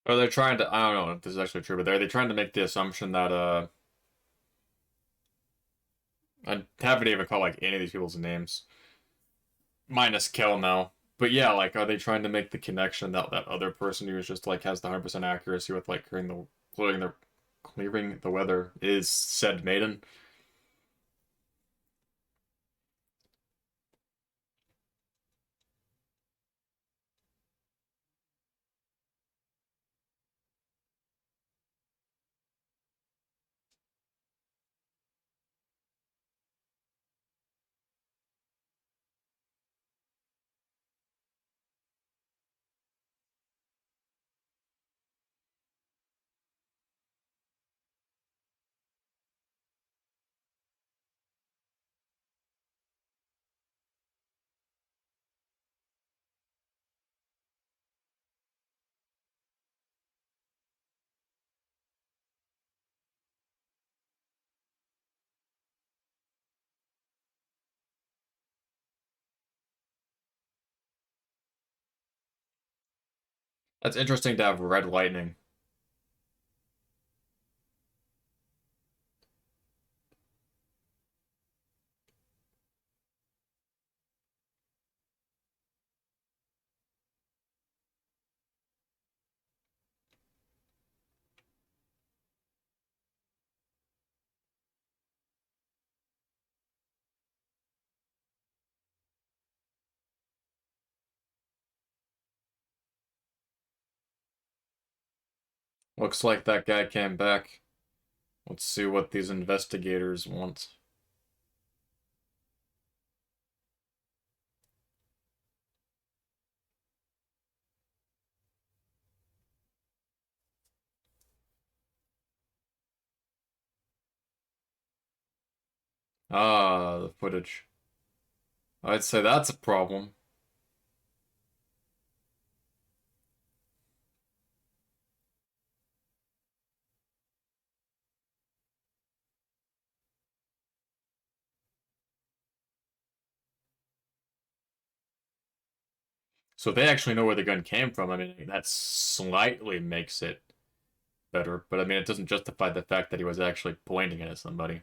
Or they're trying to I don't know if this is actually true, but they're they trying to make the assumption that I haven't even caught like any of these people's names. Minus Kel now. But yeah, like, are they trying to make the connection that that other person who is just like has the 100% accuracy with like clearing the weather is said maiden? That's interesting to have red lightning. Looks like that guy came back. Let's see what these investigators want. Ah, the footage. I'd say that's a problem. So they actually know where the gun came from. I mean, that slightly makes it better, but I mean, it doesn't justify the fact that he was actually pointing it at somebody.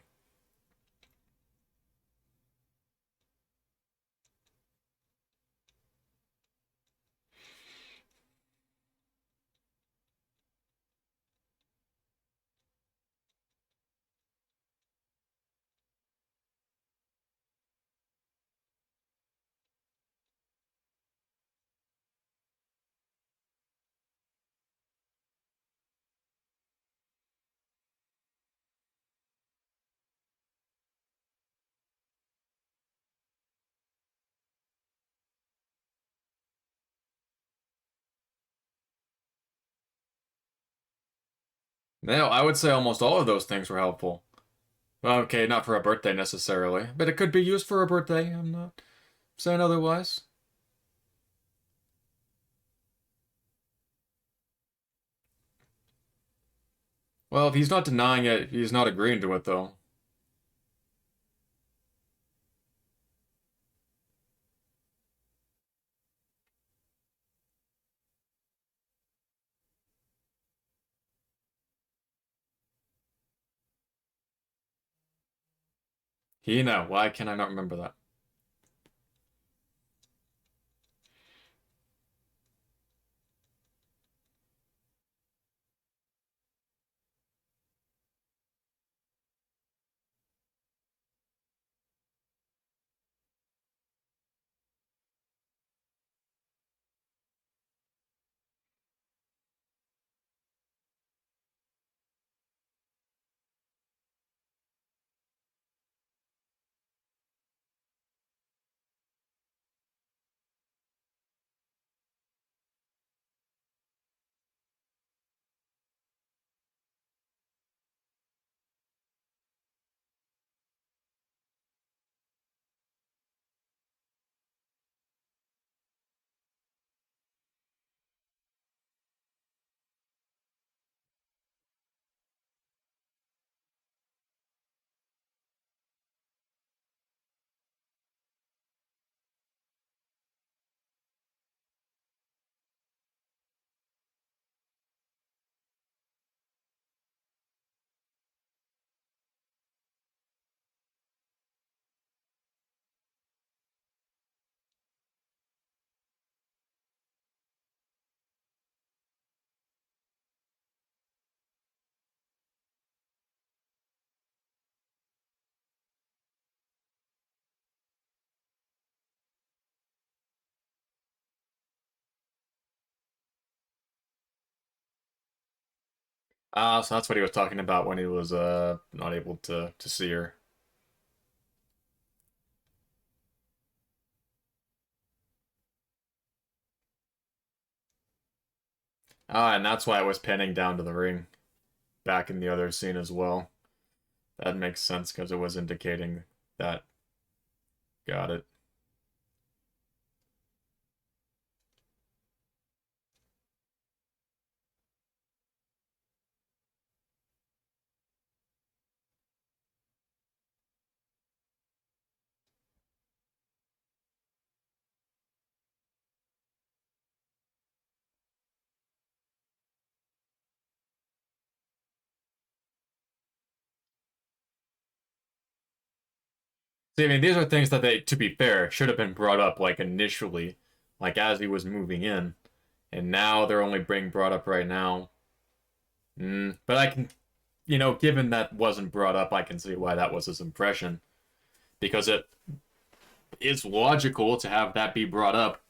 No, I would say almost all of those things were helpful. Well, okay, not for a birthday necessarily, but it could be used for a birthday. I'm not saying otherwise. Well, if he's not denying it, he's not agreeing to it, though. Hina, why can I not remember that? Ah, so that's what he was talking about when he was not able to see her. Ah, and that's why it was panning down to the ring back in the other scene as well. That makes sense because it was indicating that. Got it. See, I mean, these are things that they, to be fair, should have been brought up like initially, like as he was moving in, and now they're only being brought up right now. But I can, given that wasn't brought up, I can see why that was his impression because it is logical to have that be brought up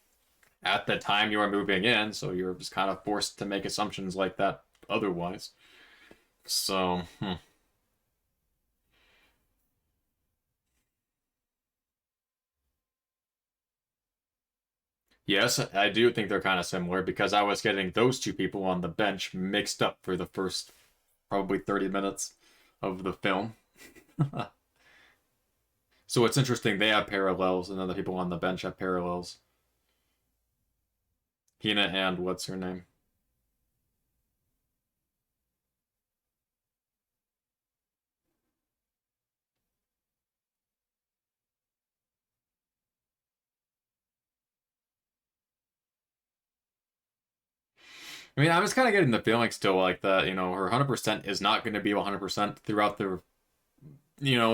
at the time you are moving in, so you're just kind of forced to make assumptions like that otherwise. So, yes, I do think they're kind of similar because I was getting those two people on the bench mixed up for the first probably 30 minutes of the film. So it's interesting they have parallels and other people on the bench have parallels. Hina and what's her name? I mean, I was kind of getting the feeling still like that, her 100% is not going to be 100% throughout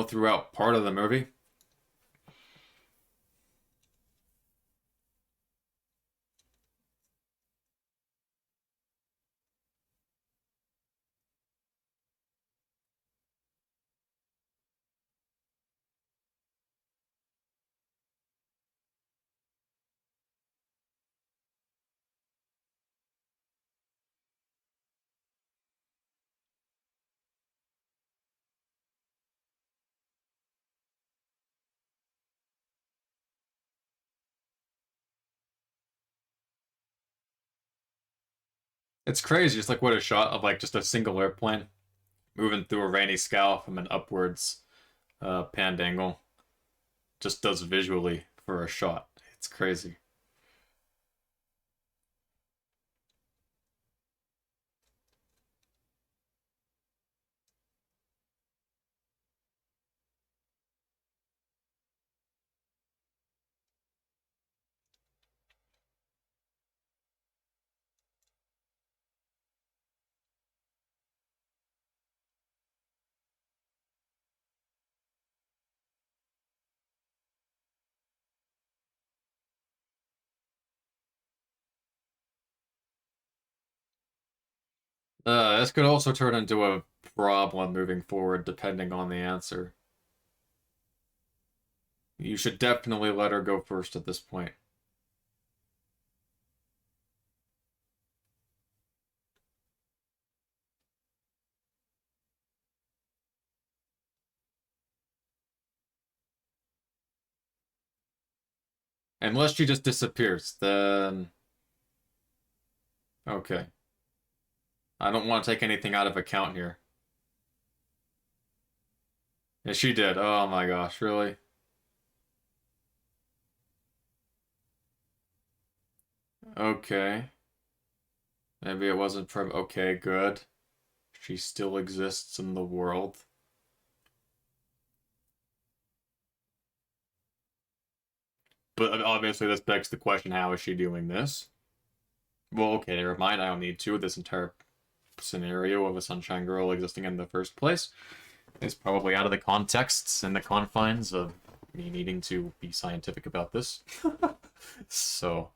throughout part of the movie. It's crazy, just like what a shot of like just a single airplane moving through a rainy sky from an upwards panned angle just does visually for a shot. It's crazy. This could also turn into a problem moving forward, depending on the answer. You should definitely let her go first at this point. Unless she just disappears, then okay. I don't want to take anything out of account here. Yeah, she did. Oh my gosh, really? Okay. Maybe it wasn't from. Okay, good. She still exists in the world. But obviously, this begs the question: how is she doing this? Well, okay, never mind. I don't need to. This entire scenario of a Sunshine Girl existing in the first place is probably out of the contexts and the confines of me needing to be scientific about this. So,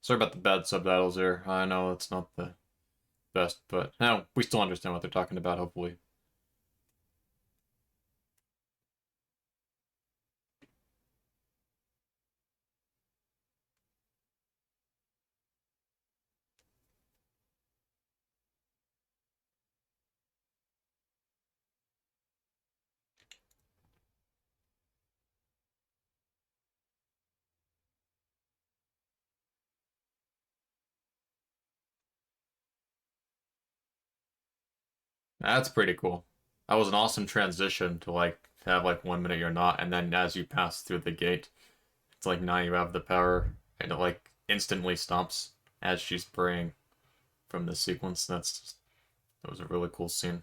sorry about the bad subtitles there. I know it's not the best, but no, we still understand what they're talking about, hopefully. That's pretty cool. That was an awesome transition to like have like 1 minute you're not, and then as you pass through the gate, it's like now you have the power, and it like instantly stops as she's praying from this sequence. That was a really cool scene.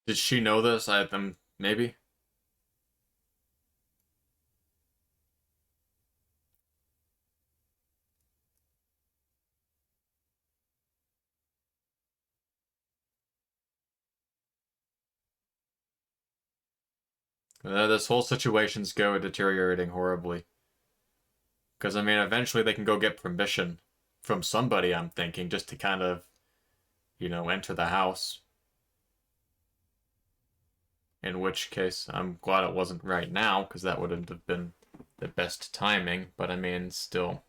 Did she know this? I maybe. This whole situation's go deteriorating horribly. Because I mean, eventually they can go get permission from somebody. I'm thinking just to kind of, enter the house. In which case, I'm glad it wasn't right now, because that wouldn't have been the best timing. But I mean, still,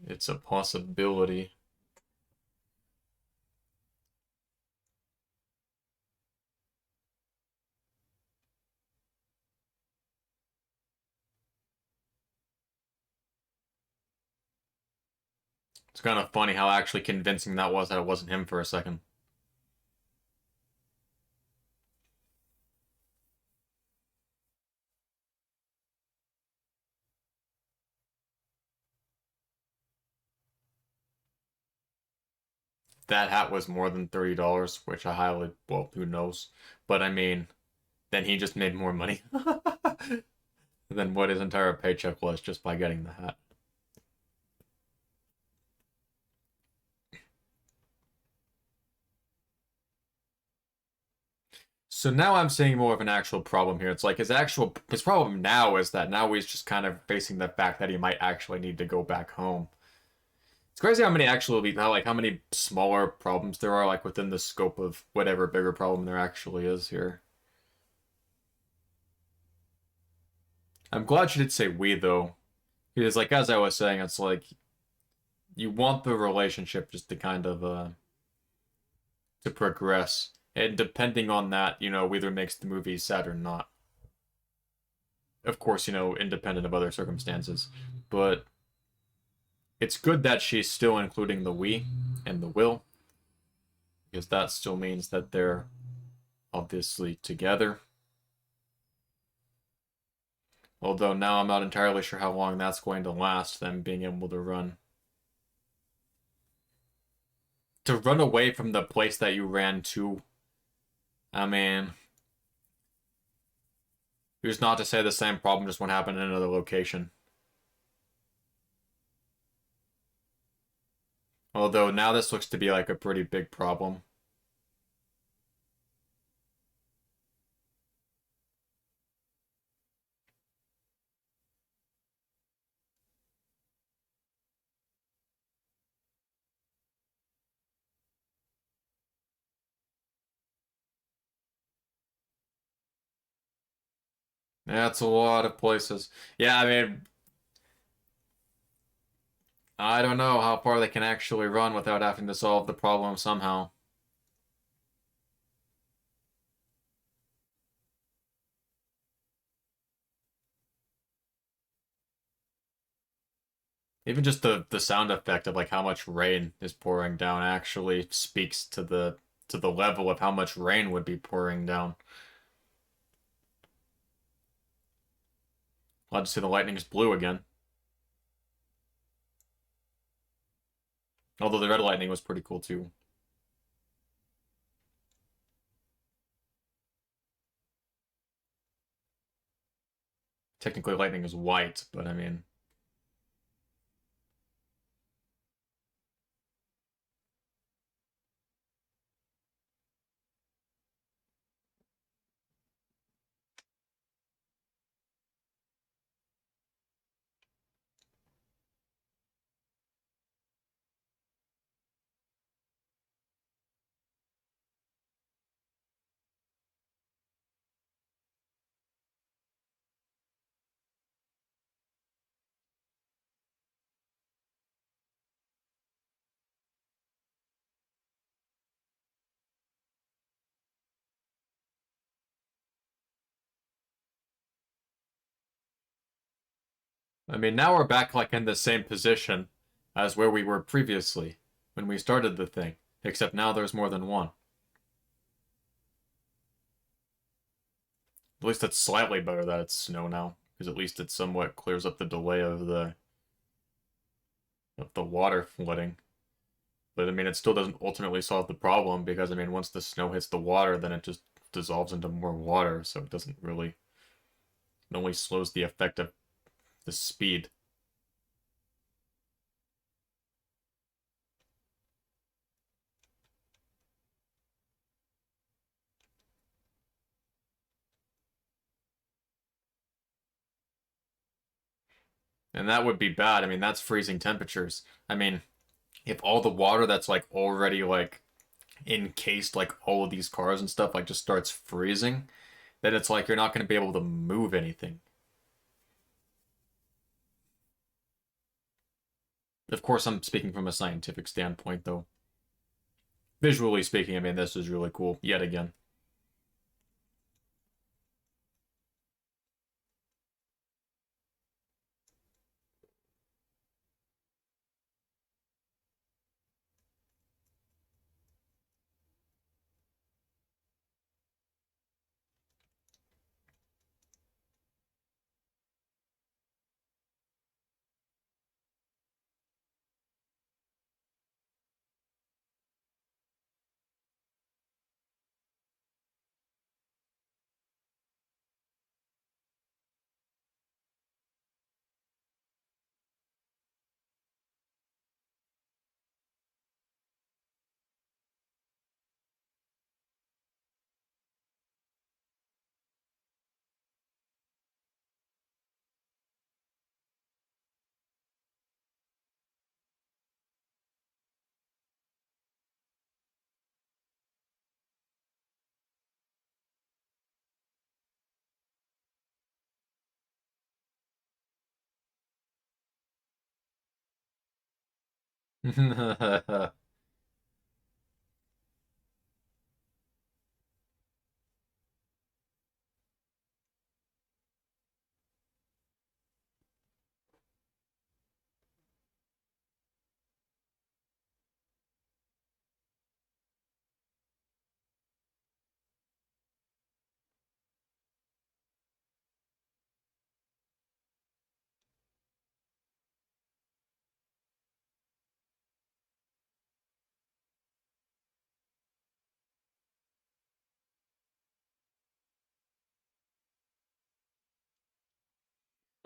it's a possibility. It's kind of funny how actually convincing that was that it wasn't him for a second. That hat was more than $30, which I highly, well, who knows? But I mean, then he just made more money than what his entire paycheck was just by getting the hat. So now I'm seeing more of an actual problem here. It's like his problem now is that now he's just kind of facing the fact that he might actually need to go back home. It's crazy how many how many smaller problems there are like within the scope of whatever bigger problem there actually is here. I'm glad she did say we though. Because like as I was saying, it's like you want the relationship just to kind of to progress. And depending on that, whether it makes the movie sad or not. Of course, independent of other circumstances. But it's good that she's still including the we and the will, because that still means that they're obviously together. Although now I'm not entirely sure how long that's going to last, them being able to run. To run away from the place that you ran to, I mean, who's not to say the same problem just won't happen in another location. Although now this looks to be like a pretty big problem. Yeah, it's a lot of places. Yeah, I mean, I don't know how far they can actually run without having to solve the problem somehow. Even just the sound effect of like how much rain is pouring down actually speaks to the level of how much rain would be pouring down. Glad to see the lightning is blue again. Although the red lightning was pretty cool too. Technically lightning is white, but I mean now we're back like in the same position as where we were previously when we started the thing, except now there's more than one. At least it's slightly better that it's snow now, because at least it somewhat clears up the delay of the water flooding. But I mean, it still doesn't ultimately solve the problem because I mean, once the snow hits the water, then it just dissolves into more water, so it doesn't really, it only slows the effect of the speed. And that would be bad. I mean, that's freezing temperatures. I mean, if all the water that's like already like encased like all of these cars and stuff like just starts freezing, then it's like you're not going to be able to move anything. Of course, I'm speaking from a scientific standpoint, though. Visually speaking, I mean, this is really cool, yet again. I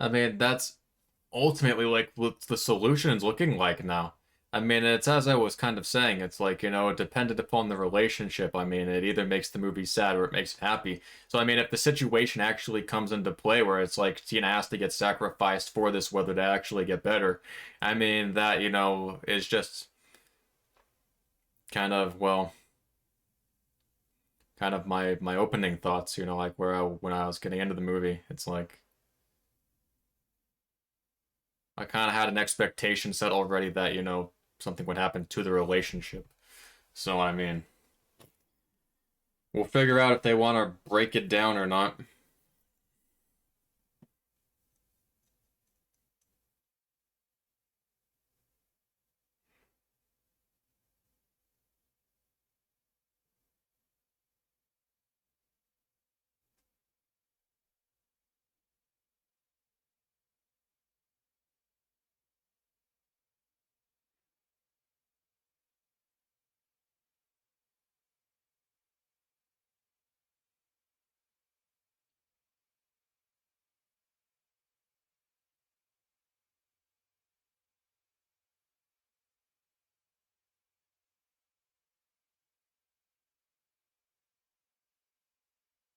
mean, that's ultimately like what the solution is looking like now. I mean, it's as I was kind of saying, it's like, dependent upon the relationship. I mean, it either makes the movie sad or it makes it happy. So, I mean, if the situation actually comes into play where it's like Tina has to get sacrificed for this weather to actually get better, I mean, that, is just kind of, well, kind of my opening thoughts, like when I was getting into the movie. It's like I kind of had an expectation set already that, something would happen to the relationship. So, I mean, we'll figure out if they want to break it down or not.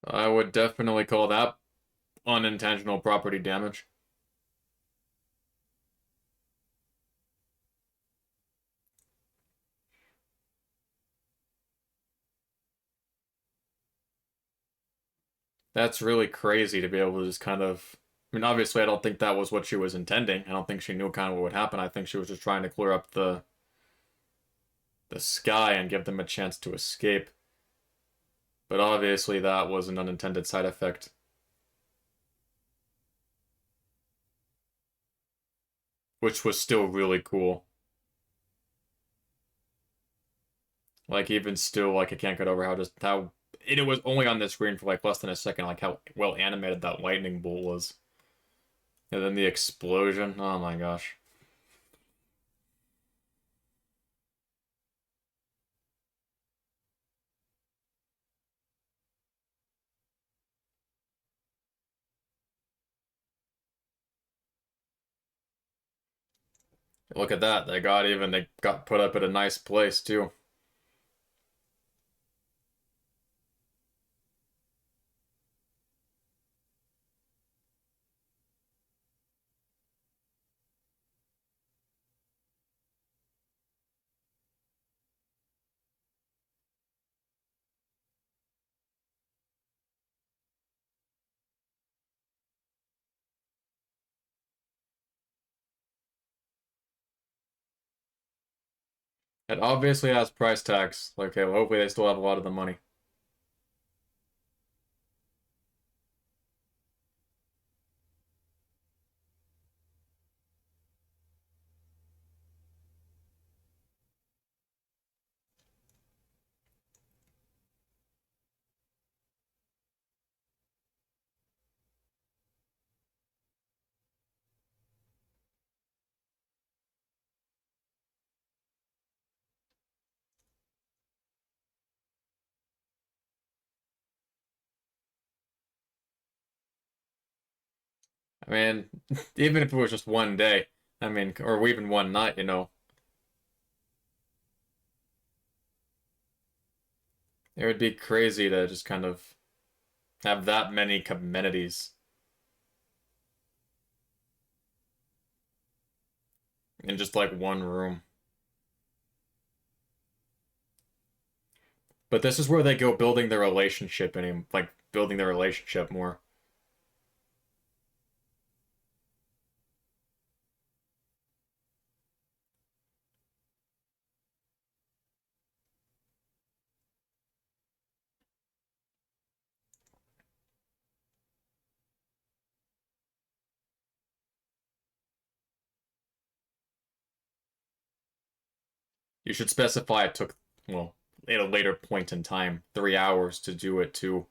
I would definitely call that unintentional property damage. That's really crazy to be able to just kind of. I mean, obviously, I don't think that was what she was intending. I don't think she knew kind of what would happen. I think she was just trying to clear up the sky and give them a chance to escape. But obviously, that was an unintended side effect, which was still really cool. Like even still, like I can't get over how it was only on the screen for like less than a second, like how well animated that lightning bolt was. And then the explosion. Oh my gosh. Look at that. They got put up at a nice place too. It obviously has price tags. Okay, well, hopefully they still have a lot of the money. I mean, even if it was just one day, I mean, or even one night, it would be crazy to just kind of have that many amenities in just like one room. But this is where they go building their relationship and like building their relationship more. You should specify it took, well, at a later point in time, 3 hours to do it too.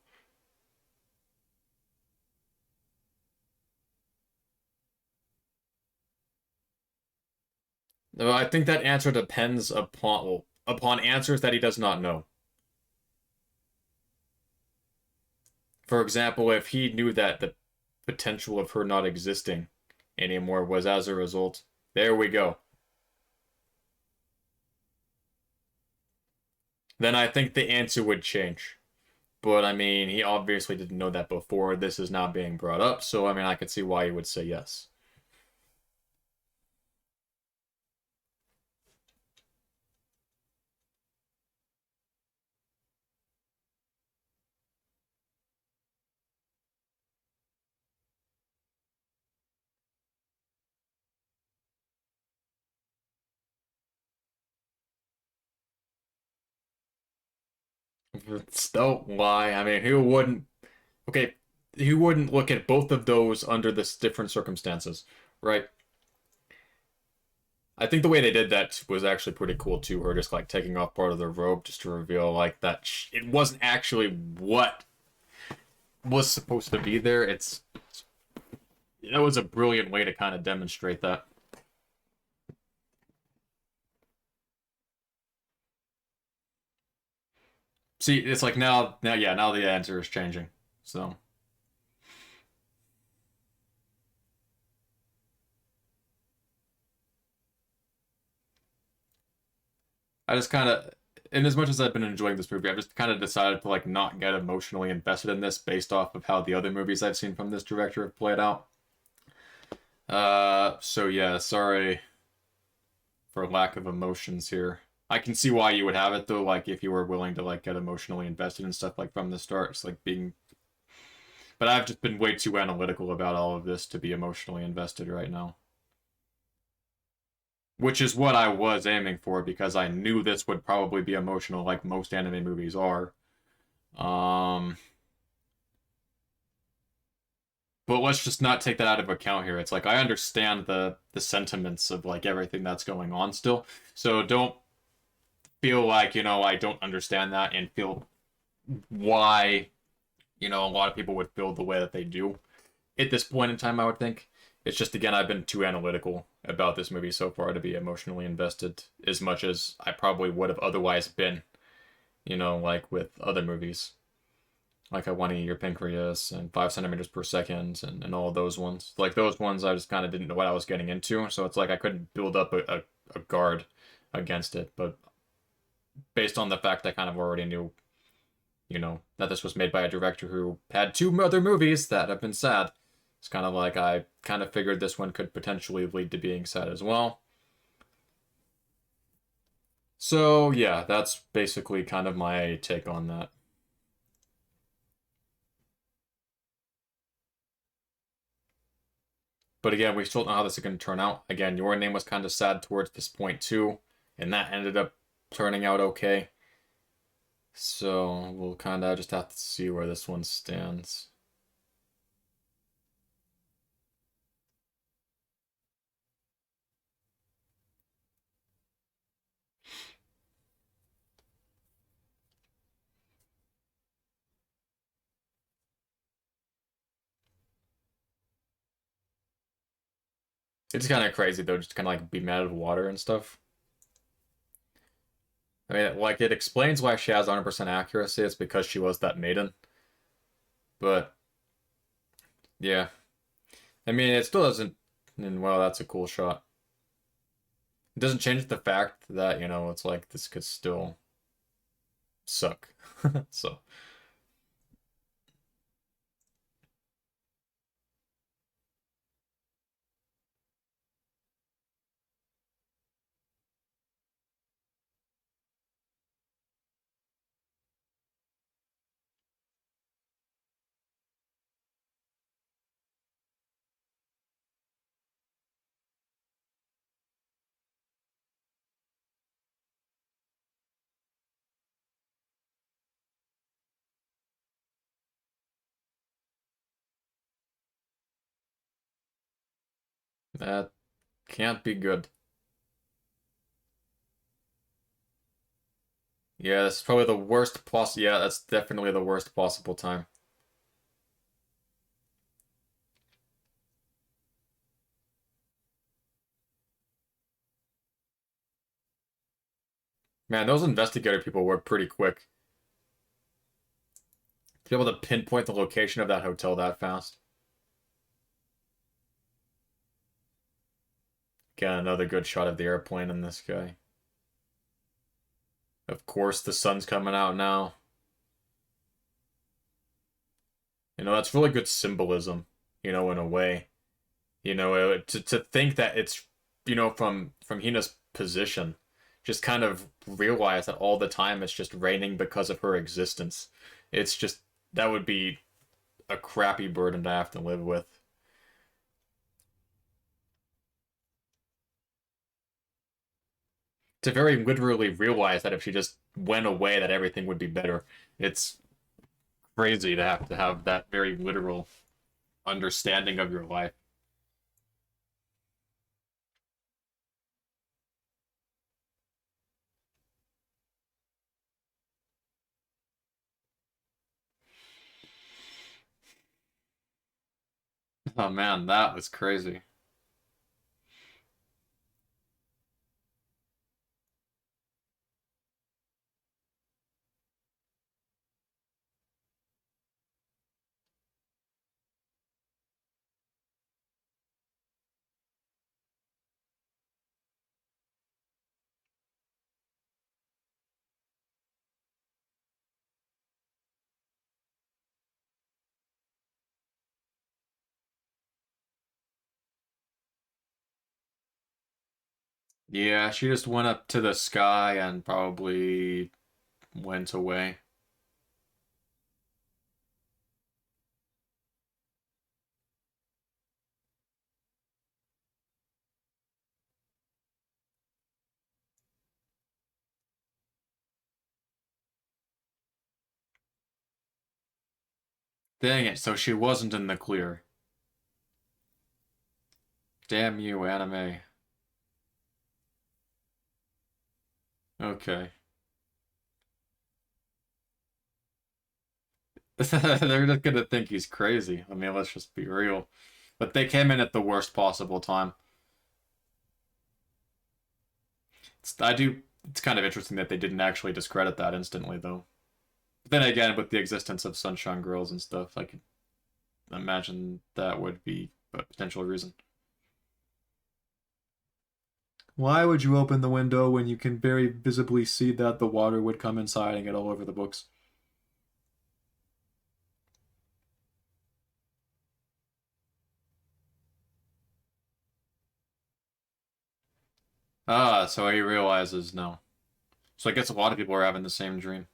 No, I think that answer depends upon, well, upon answers that he does not know. For example, if he knew that the potential of her not existing anymore was as a result, there we go. Then I think the answer would change. But I mean, he obviously didn't know that before. This is now being brought up, so I mean, I could see why he would say yes. Don't lie. I mean, who wouldn't? Okay, who wouldn't look at both of those under this different circumstances, right? I think the way they did that was actually pretty cool too. Her just like taking off part of the robe just to reveal like that it wasn't actually what was supposed to be there. That was a brilliant way to kind of demonstrate that. See, it's like now the answer is changing. So I just kind of, and as much as I've been enjoying this movie, I've just kind of decided to like not get emotionally invested in this based off of how the other movies I've seen from this director have played out. So yeah, sorry for lack of emotions here. I can see why you would have it though, like if you were willing to like get emotionally invested in stuff like from the start. It's like being, but I've just been way too analytical about all of this to be emotionally invested right now. Which is what I was aiming for because I knew this would probably be emotional like most anime movies are. Um, but let's just not take that out of account here. It's like I understand the sentiments of like everything that's going on still. So don't feel like, I don't understand that and feel why, a lot of people would feel the way that they do at this point in time, I would think. It's just again, I've been too analytical about this movie so far to be emotionally invested as much as I probably would have otherwise been, like with other movies. like I want to eat your pancreas and 5 centimeters per second and all those ones. Like those ones, I just kind of didn't know what I was getting into, so it's like I couldn't build up a guard against it. But based on the fact I kind of already knew, that this was made by a director who had two other movies that have been sad, it's kind of like I kind of figured this one could potentially lead to being sad as well. So yeah, that's basically kind of my take on that. But again, we still don't know how this is going to turn out. Again, Your Name was kind of sad towards this point too, and that ended up turning out okay. So we'll kind of just have to see where this one stands. It's kind of crazy though, just kind of like be mad at water and stuff. I mean, like it explains why she has 100% accuracy. It's because she was that maiden. But yeah, I mean, it still doesn't. And well, that's a cool shot. It doesn't change the fact that it's like this could still suck. So that can't be good. Yeah, that's probably the worst possible. Yeah, that's definitely the worst possible time. Man, those investigator people were pretty quick to be able to pinpoint the location of that hotel that fast. Again, another good shot of the airplane in this guy. Of course, the sun's coming out now. That's really good symbolism, in a way. To think that it's, from Hina's position, just kind of realize that all the time it's just raining because of her existence. It's just, that would be a crappy burden to have to live with. To very literally realize that if she just went away, that everything would be better. It's crazy to have that very literal understanding of your life. Oh man, that was crazy. Yeah, she just went up to the sky and probably went away. Dang it, so she wasn't in the clear. Damn you, anime. Okay. They're just gonna think he's crazy. I mean, let's just be real. But they came in at the worst possible time. I do. It's kind of interesting that they didn't actually discredit that instantly, though. But then again, with the existence of sunshine grills and stuff, I could imagine that would be a potential reason. Why would you open the window when you can very visibly see that the water would come inside and get all over the books? Ah, so he realizes no. So I guess a lot of people are having the same dream.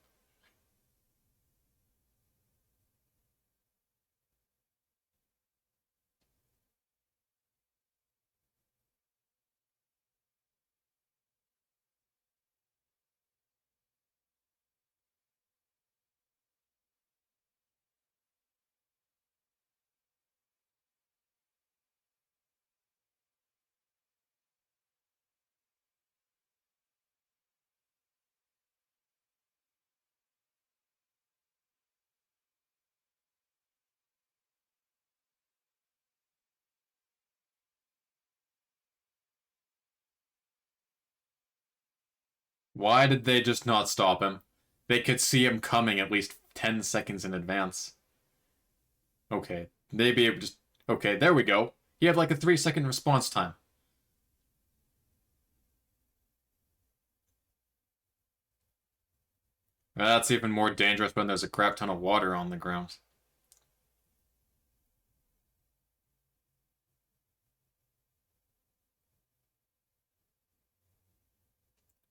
Why did they just not stop him? They could see him coming at least 10 seconds in advance. Okay, maybe it just. Okay, there we go. He had like a 3-second response time. That's even more dangerous when there's a crap ton of water on the ground.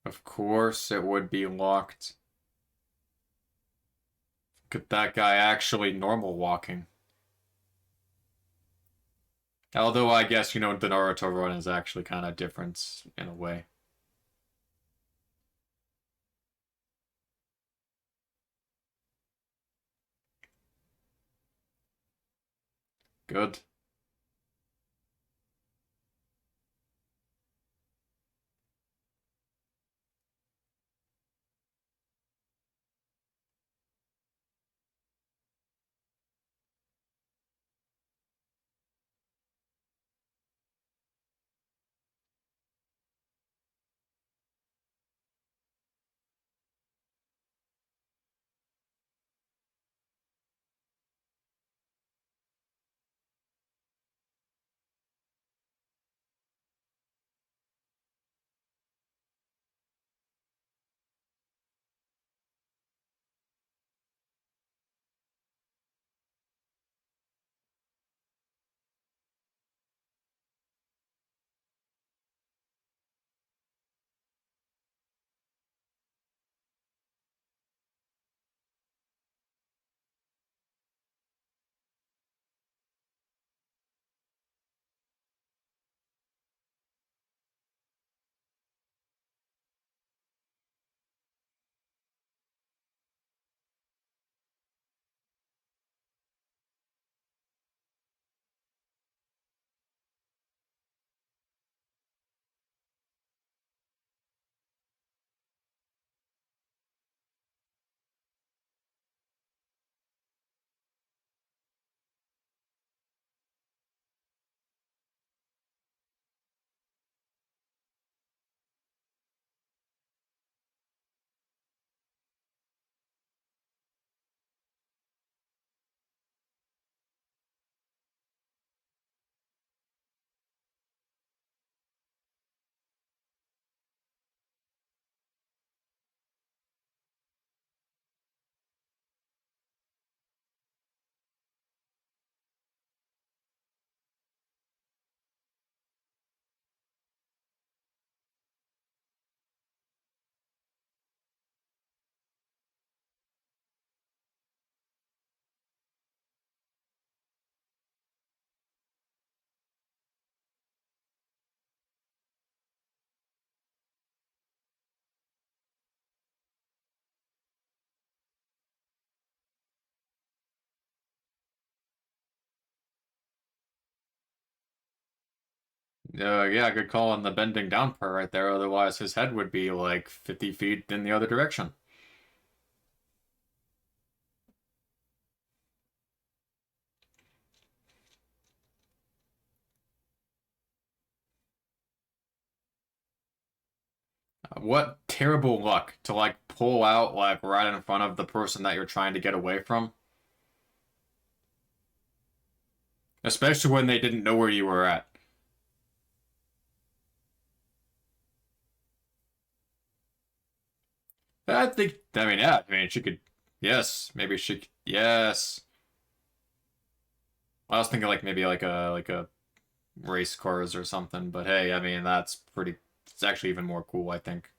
Of course, it would be locked. Could that guy actually normal walking? Although I guess, the Naruto run is actually kind of different in a way. Good. Yeah, good call on the bending down part right there. Otherwise, his head would be like 50 feet in the other direction. What? terrible luck to like pull out like right in front of the person that you're trying to get away from, especially when they didn't know where you were at. I think, I mean, yeah, I mean, she could, yes, maybe she, yes. I was thinking like maybe like a race cars or something, but hey, I mean, that's pretty, it's actually even more cool, I think.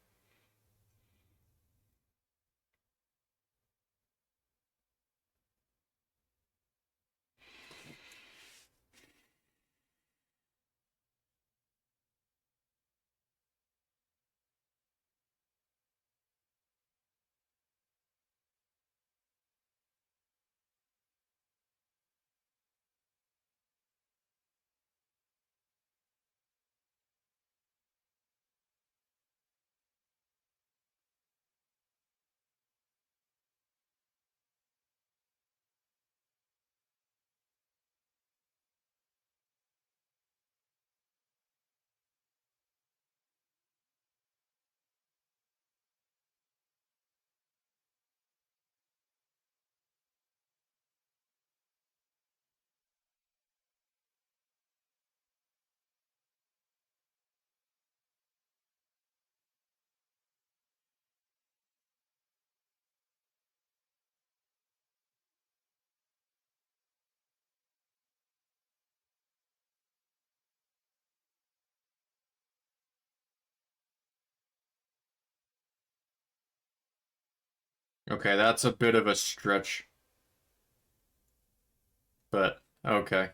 Okay, that's a bit of a stretch, but okay.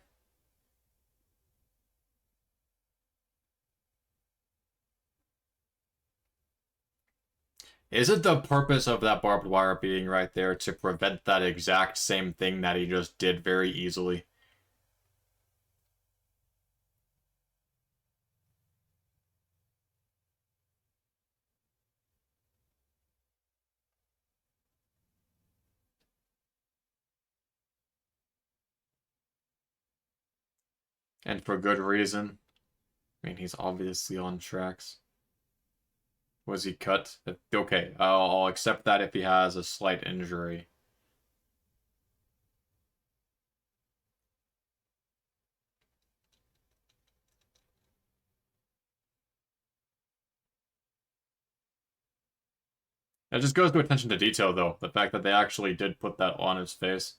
Is it the purpose of that barbed wire being right there to prevent that exact same thing that he just did very easily? And for good reason. I mean, he's obviously on tracks. Was he cut? Okay, I'll accept that if he has a slight injury. It just goes to attention to detail, though. The fact that they actually did put that on his face.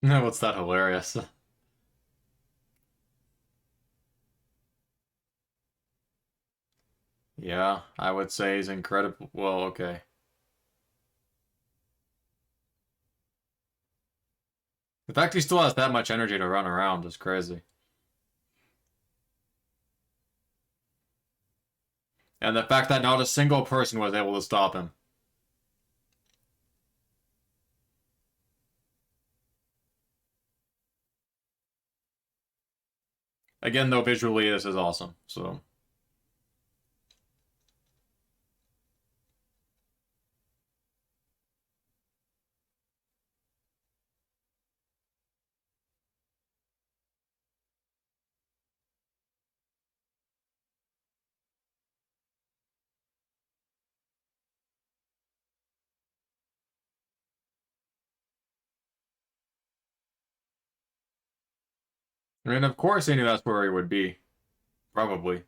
What's that hilarious? Yeah, I would say he's incredible. Well, okay. The fact he still has that much energy to run around is crazy. And the fact that not a single person was able to stop him. Again, though, visually, this is awesome. So, I mean, of course he knew that's where he would be. Probably.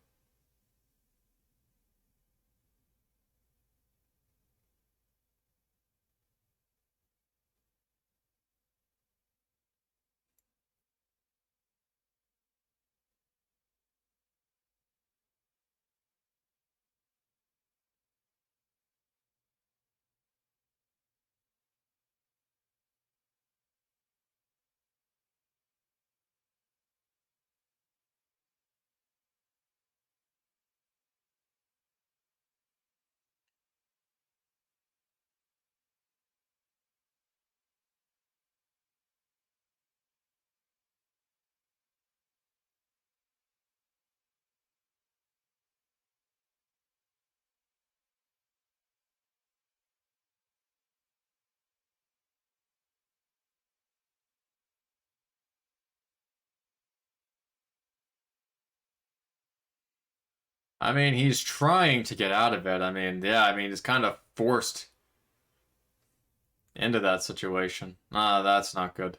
I mean, he's trying to get out of it. I mean, yeah, I mean, he's kind of forced into that situation. Ah, that's not good.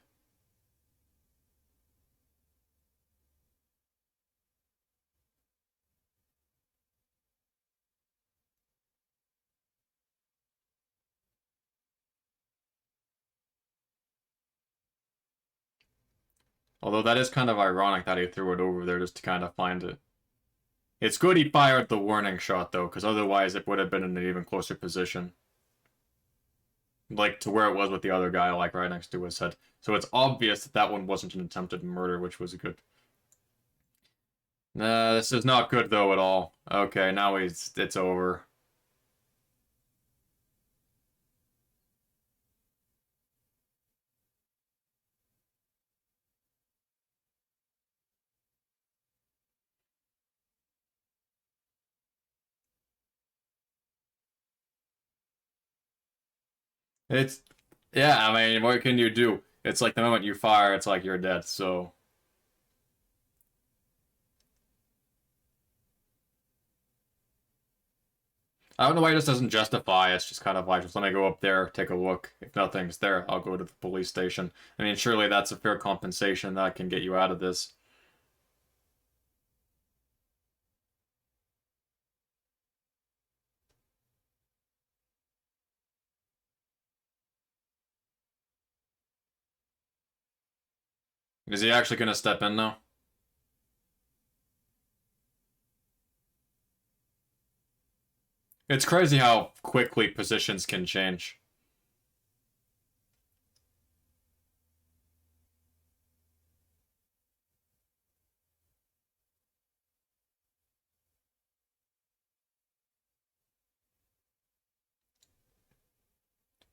Although that is kind of ironic that he threw it over there just to kind of find it. It's good he fired the warning shot, though, because otherwise it would have been in an even closer position. Like, to where it was with the other guy, like, right next to his head. So it's obvious that that one wasn't an attempted murder, which was good. This is not good, though, at all. Okay, now it's over. It's, yeah, I mean, what can you do? It's like the moment you fire, it's like you're dead, so. I don't know why he just doesn't justify. It's just kind of like, just let me go up there, take a look. If nothing's there, I'll go to the police station. I mean, surely that's a fair compensation that can get you out of this. Is he actually going to step in now? It's crazy how quickly positions can change.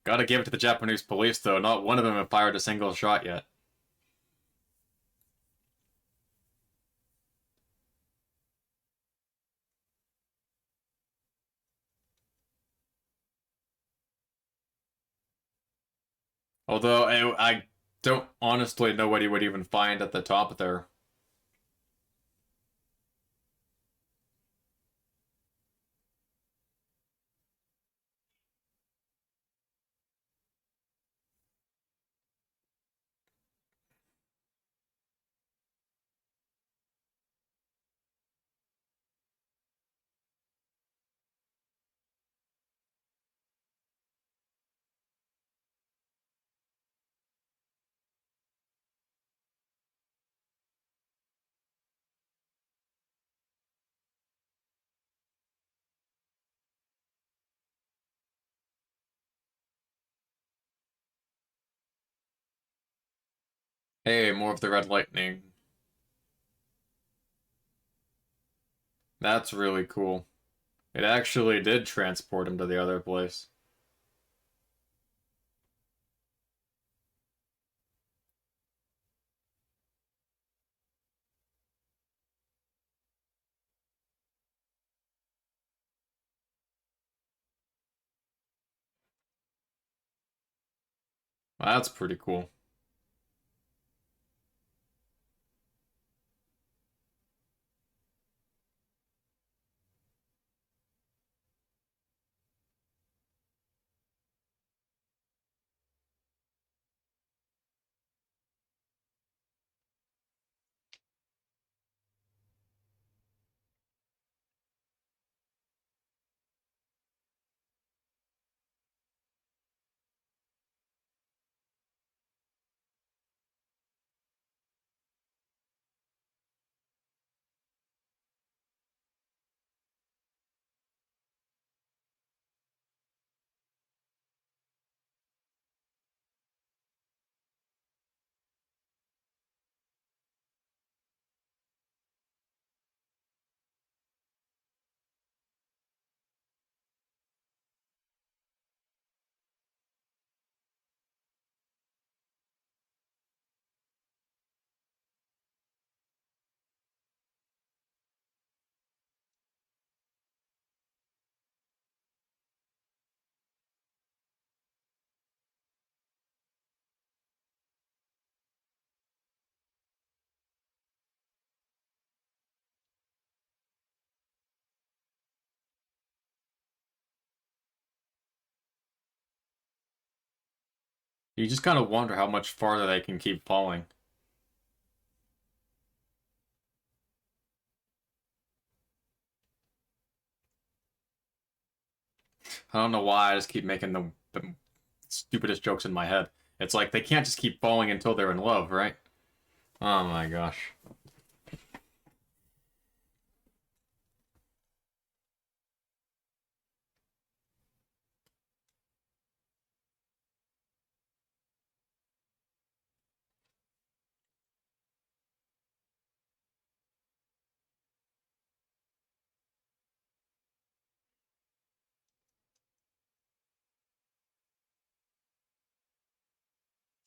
Gotta give it to the Japanese police, though. Not one of them have fired a single shot yet. Although I don't honestly know what he would even find at the top there. Hey, more of the red lightning. That's really cool. It actually did transport him to the other place. That's pretty cool. You just kind of wonder how much farther they can keep falling. I don't know why I just keep making the stupidest jokes in my head. It's like they can't just keep falling until they're in love, right? Oh my gosh.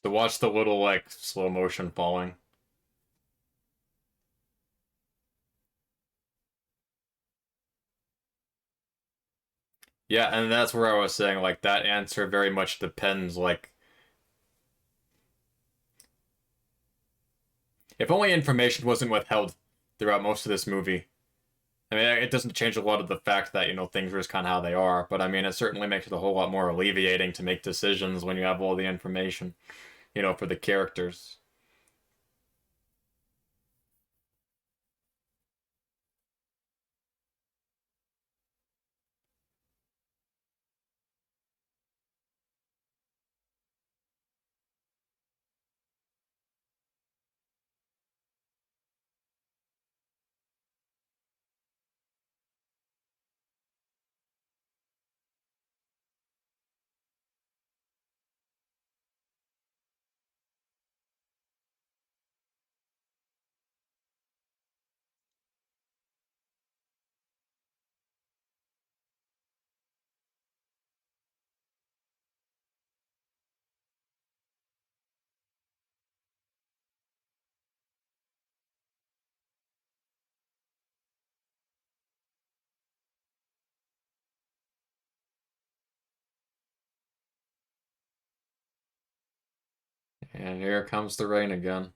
To watch the little like slow motion falling. Yeah, and that's where I was saying like that answer very much depends. Like if only information wasn't withheld throughout most of this movie. I mean, it doesn't change a lot of the fact that, things are just kind of how they are, but I mean, it certainly makes it a whole lot more alleviating to make decisions when you have all the information, for the characters. And here comes the rain again.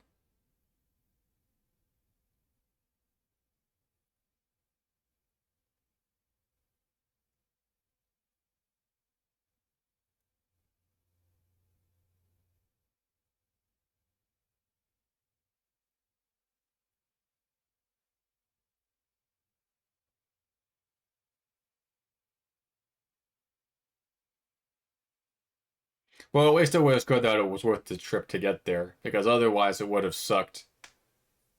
Well, at least it was good that it was worth the trip to get there, because otherwise it would have sucked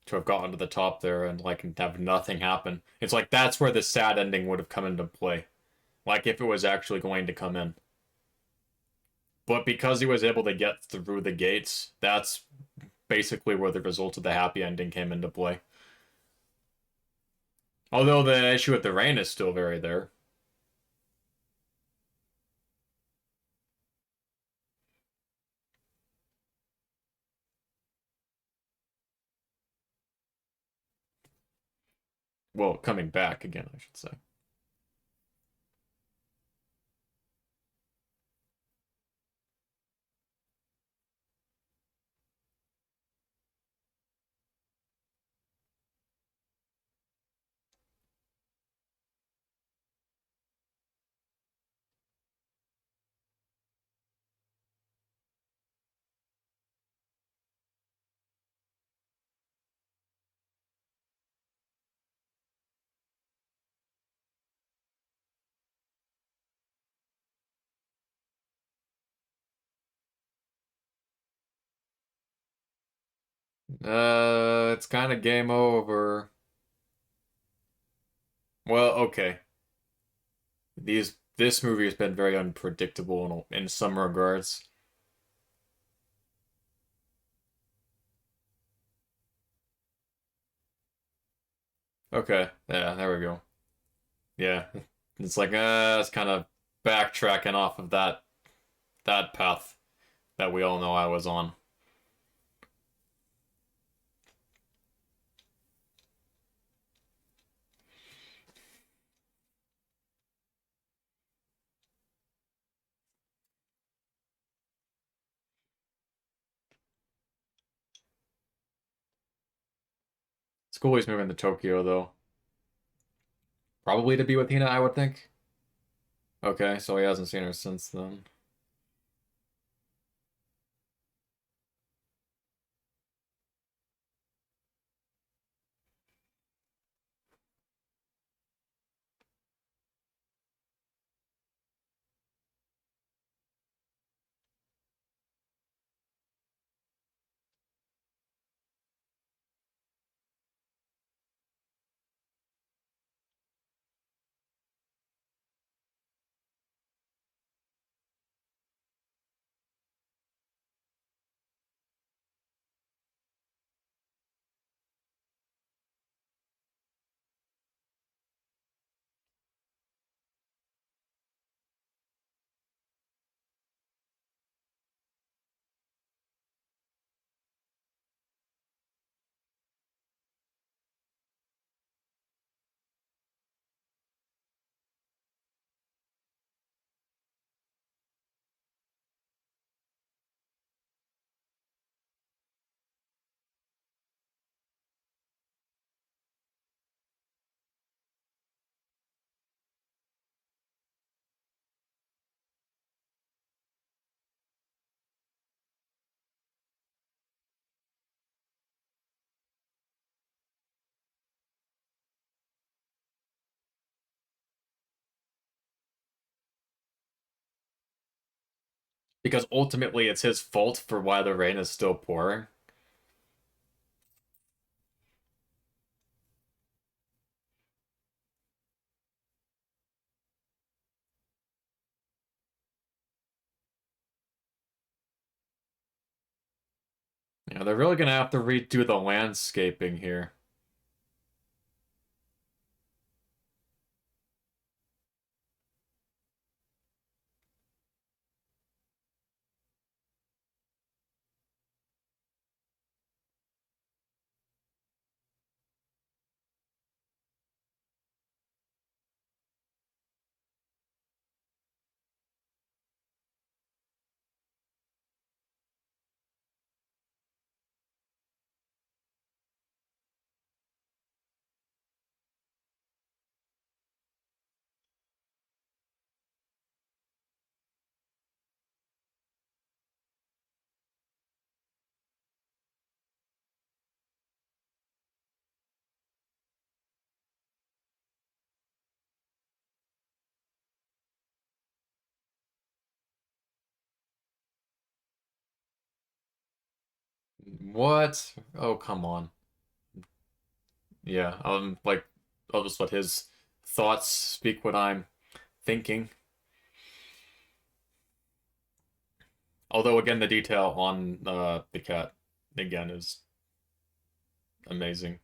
to have gotten to the top there and like have nothing happen. It's like that's where the sad ending would have come into play. Like if it was actually going to come in. But because he was able to get through the gates, that's basically where the result of the happy ending came into play. Although the issue with the rain is still very there. Well, coming back again, I should say. It's kind of game over. Well, okay. This movie has been very unpredictable in some regards. Okay, yeah, there we go. Yeah, it's like it's kind of backtracking off of that path that we all know I was on. Schoolie's moving to Tokyo though, probably to be with Hina, I would think. Okay, so he hasn't seen her since then. Because ultimately it's his fault for why the rain is still pouring. Yeah, they're really gonna have to redo the landscaping here. What? Oh, come on. Yeah, like, I'll just let his thoughts speak what I'm thinking. Although, again, the detail on the cat, again, is amazing.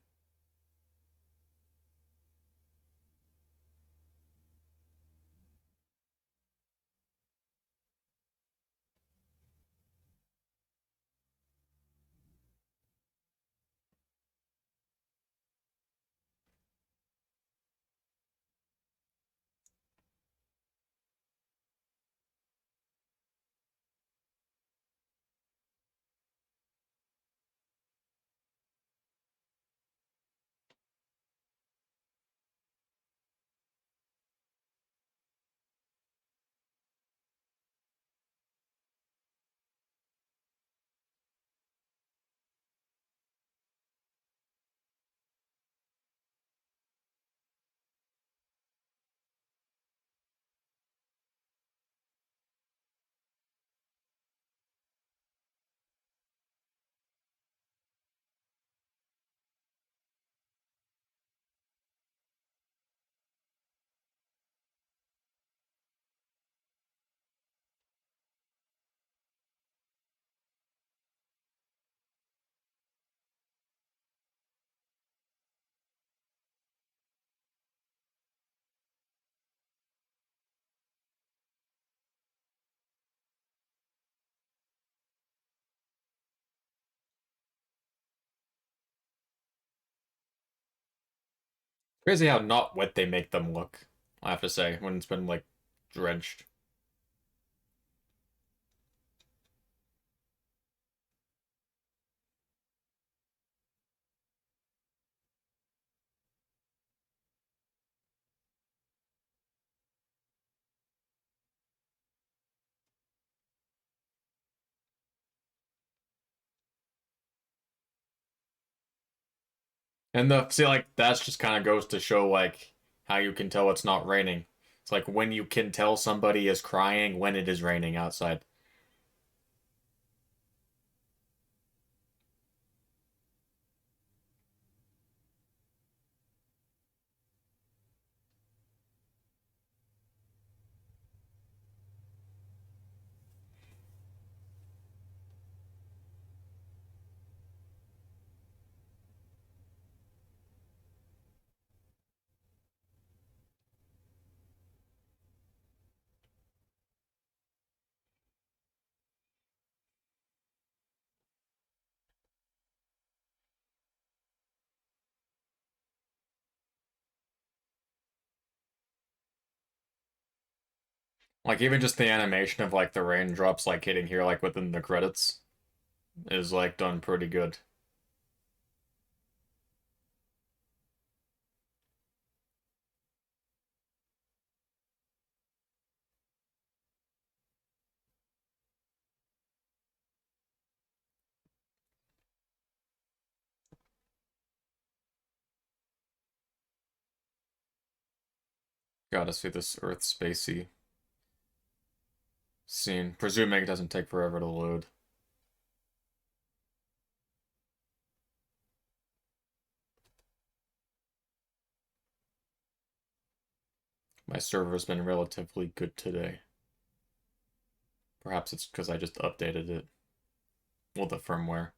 Crazy how not wet they make them look, I have to say, when it's been, like, drenched. And see, like, that's just kind of goes to show, like, how you can tell it's not raining. It's like when you can tell somebody is crying when it is raining outside. Like, even just the animation of, like, the raindrops, like, hitting here, like, within the credits is, like, done pretty good. Gotta see this Earth spacey. scene, presuming it doesn't take forever to load. My server's been relatively good today. Perhaps it's because I just updated it. Well, the firmware.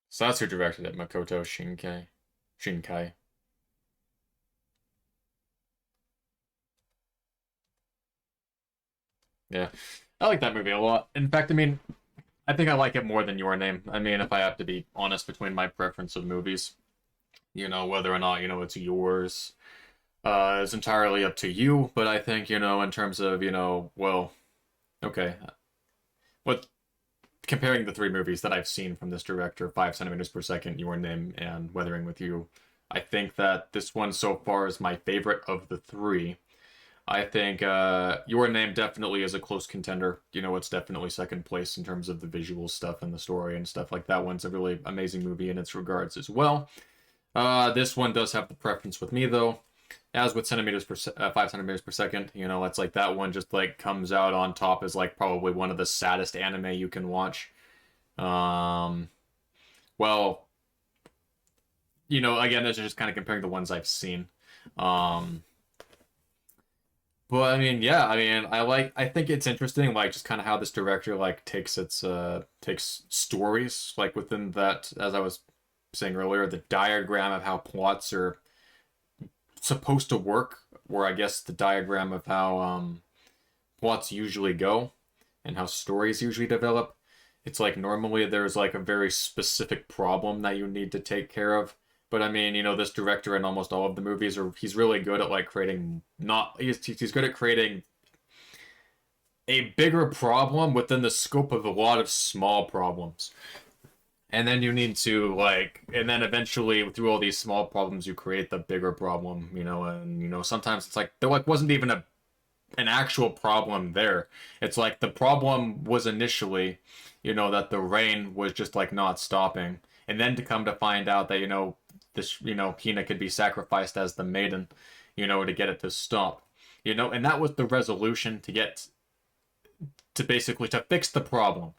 So that's who directed it, Makoto Shinkai. Shinkai. Yeah. I like that movie a lot. In fact, I mean, I think I like it more than Your Name. I mean, if I have to be honest between my preference of movies, whether or not, it's yours, is entirely up to you. But I think, in terms of, well, okay, what comparing the three movies that I've seen from this director, 5 centimeters per second, Your Name, and Weathering with You, I think that this one so far is my favorite of the three. I think Your Name definitely is a close contender. It's definitely second place in terms of the visual stuff and the story and stuff like that. One's a really amazing movie in its regards as well. This one does have the preference with me though. As with 5 centimeters per second, it's like that one just like comes out on top as like probably one of the saddest anime you can watch. Um, well, again, this is just kind of comparing the ones I've seen. Um, but I mean, yeah, I mean, I think it's interesting, like just kind of how this director like takes stories like within that, as I was saying earlier, the diagram of how plots are supposed to work, or I guess the diagram of how plots usually go and how stories usually develop. It's like normally there's like a very specific problem that you need to take care of. But I mean, this director in almost all of the movies are he's really good at like creating not he's good at creating a bigger problem within the scope of a lot of small problems. And then you need to like and then eventually through all these small problems you create the bigger problem, and sometimes it's like there like wasn't even an actual problem there. It's like the problem was initially, that the rain was just like not stopping. And then to come to find out that, this, Hina could be sacrificed as the maiden, to get it to stop. And that was the resolution to get to basically to fix the problem.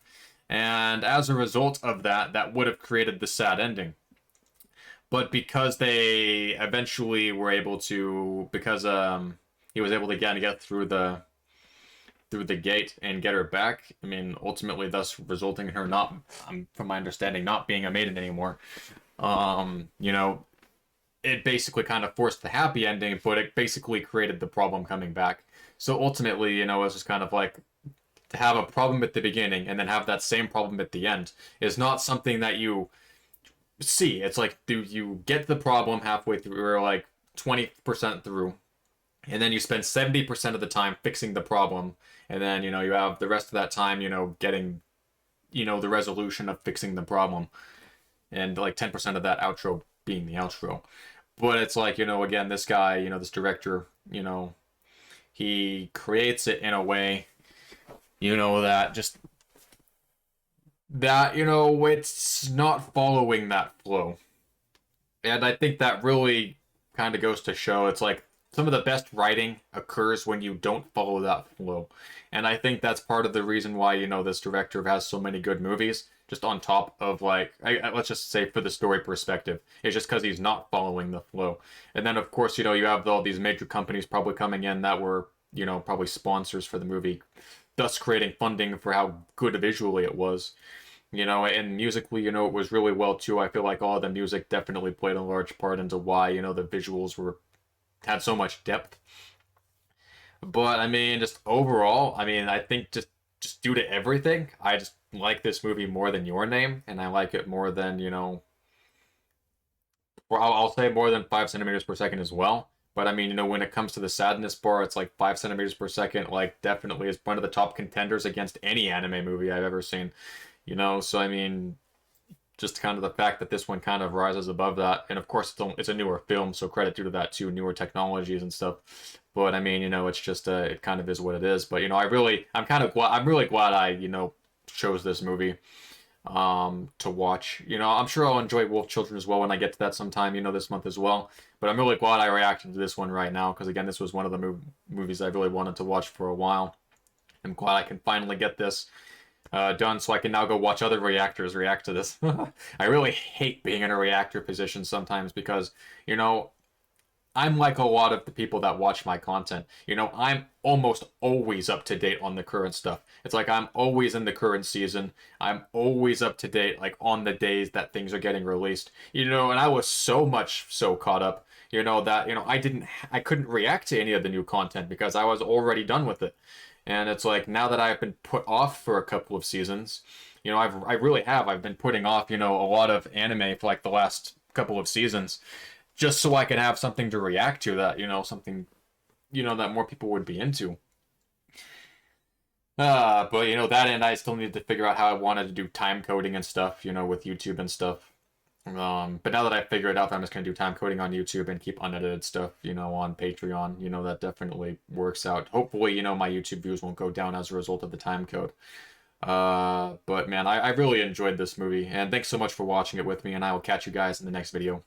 And as a result of that, that would have created the sad ending. But because they eventually were able to, because he was able to again get through the gate and get her back. I mean, ultimately, thus resulting in her not, from my understanding, not being a maiden anymore. You know, it basically kind of forced the happy ending, but it basically created the problem coming back. So ultimately, it's just kind of like to have a problem at the beginning and then have that same problem at the end is not something that you see. It's like, do you get the problem halfway through or like 20% through, and then you spend 70% of the time fixing the problem, and then, you have the rest of that time, getting, the resolution of fixing the problem, and like 10% of that outro being the outro. But it's like, again, this guy, this director, he creates it in a way, that just that it's not following that flow. And I think that really kind of goes to show it's like some of the best writing occurs when you don't follow that flow. And I think that's part of the reason why this director has so many good movies, just on top of like let's just say for the story perspective, it's just because he's not following the flow. And then of course, you have all these major companies probably coming in that were, probably sponsors for the movie, thus creating funding for how good visually it was. And musically, it was really well too. I feel like all the music definitely played a large part into why, the visuals were had so much depth. But I mean, just overall, I mean, I think just due to everything, I just like this movie more than Your Name, and I like it more than, well, I'll say more than 5 centimeters per second as well. But I mean, when it comes to the sadness bar, it's like 5 centimeters per second, like definitely is one of the top contenders against any anime movie I've ever seen. So I mean, just kind of the fact that this one kind of rises above that. And of course, it's a newer film, so credit due to that too, newer technologies and stuff. But I mean, it's just it kind of is what it is. But I'm really glad I chose this movie to watch. I'm sure I'll enjoy Wolf Children as well when I get to that sometime, this month as well. But I'm really glad I reacted to this one right now because again, this was one of the movies I really wanted to watch for a while. I'm glad I can finally get this done so I can now go watch other reactors react to this. I really hate being in a reactor position sometimes because, I'm like a lot of the people that watch my content. I'm almost always up to date on the current stuff. It's like I'm always in the current season. I'm always up to date, like on the days that things are getting released. And I was so caught up, that, I couldn't react to any of the new content because I was already done with it. And it's like now that I've been put off for a couple of seasons, I've been putting off, a lot of anime for like the last couple of seasons just so I can have something to react to that, something, that more people would be into. But that and I still needed to figure out how I wanted to do time coding and stuff, with YouTube and stuff. But now that I figured out that I'm just gonna do time coding on YouTube and keep unedited stuff, on Patreon, that definitely works out. Hopefully, my YouTube views won't go down as a result of the time code. But man, I really enjoyed this movie, and thanks so much for watching it with me, and I will catch you guys in the next video.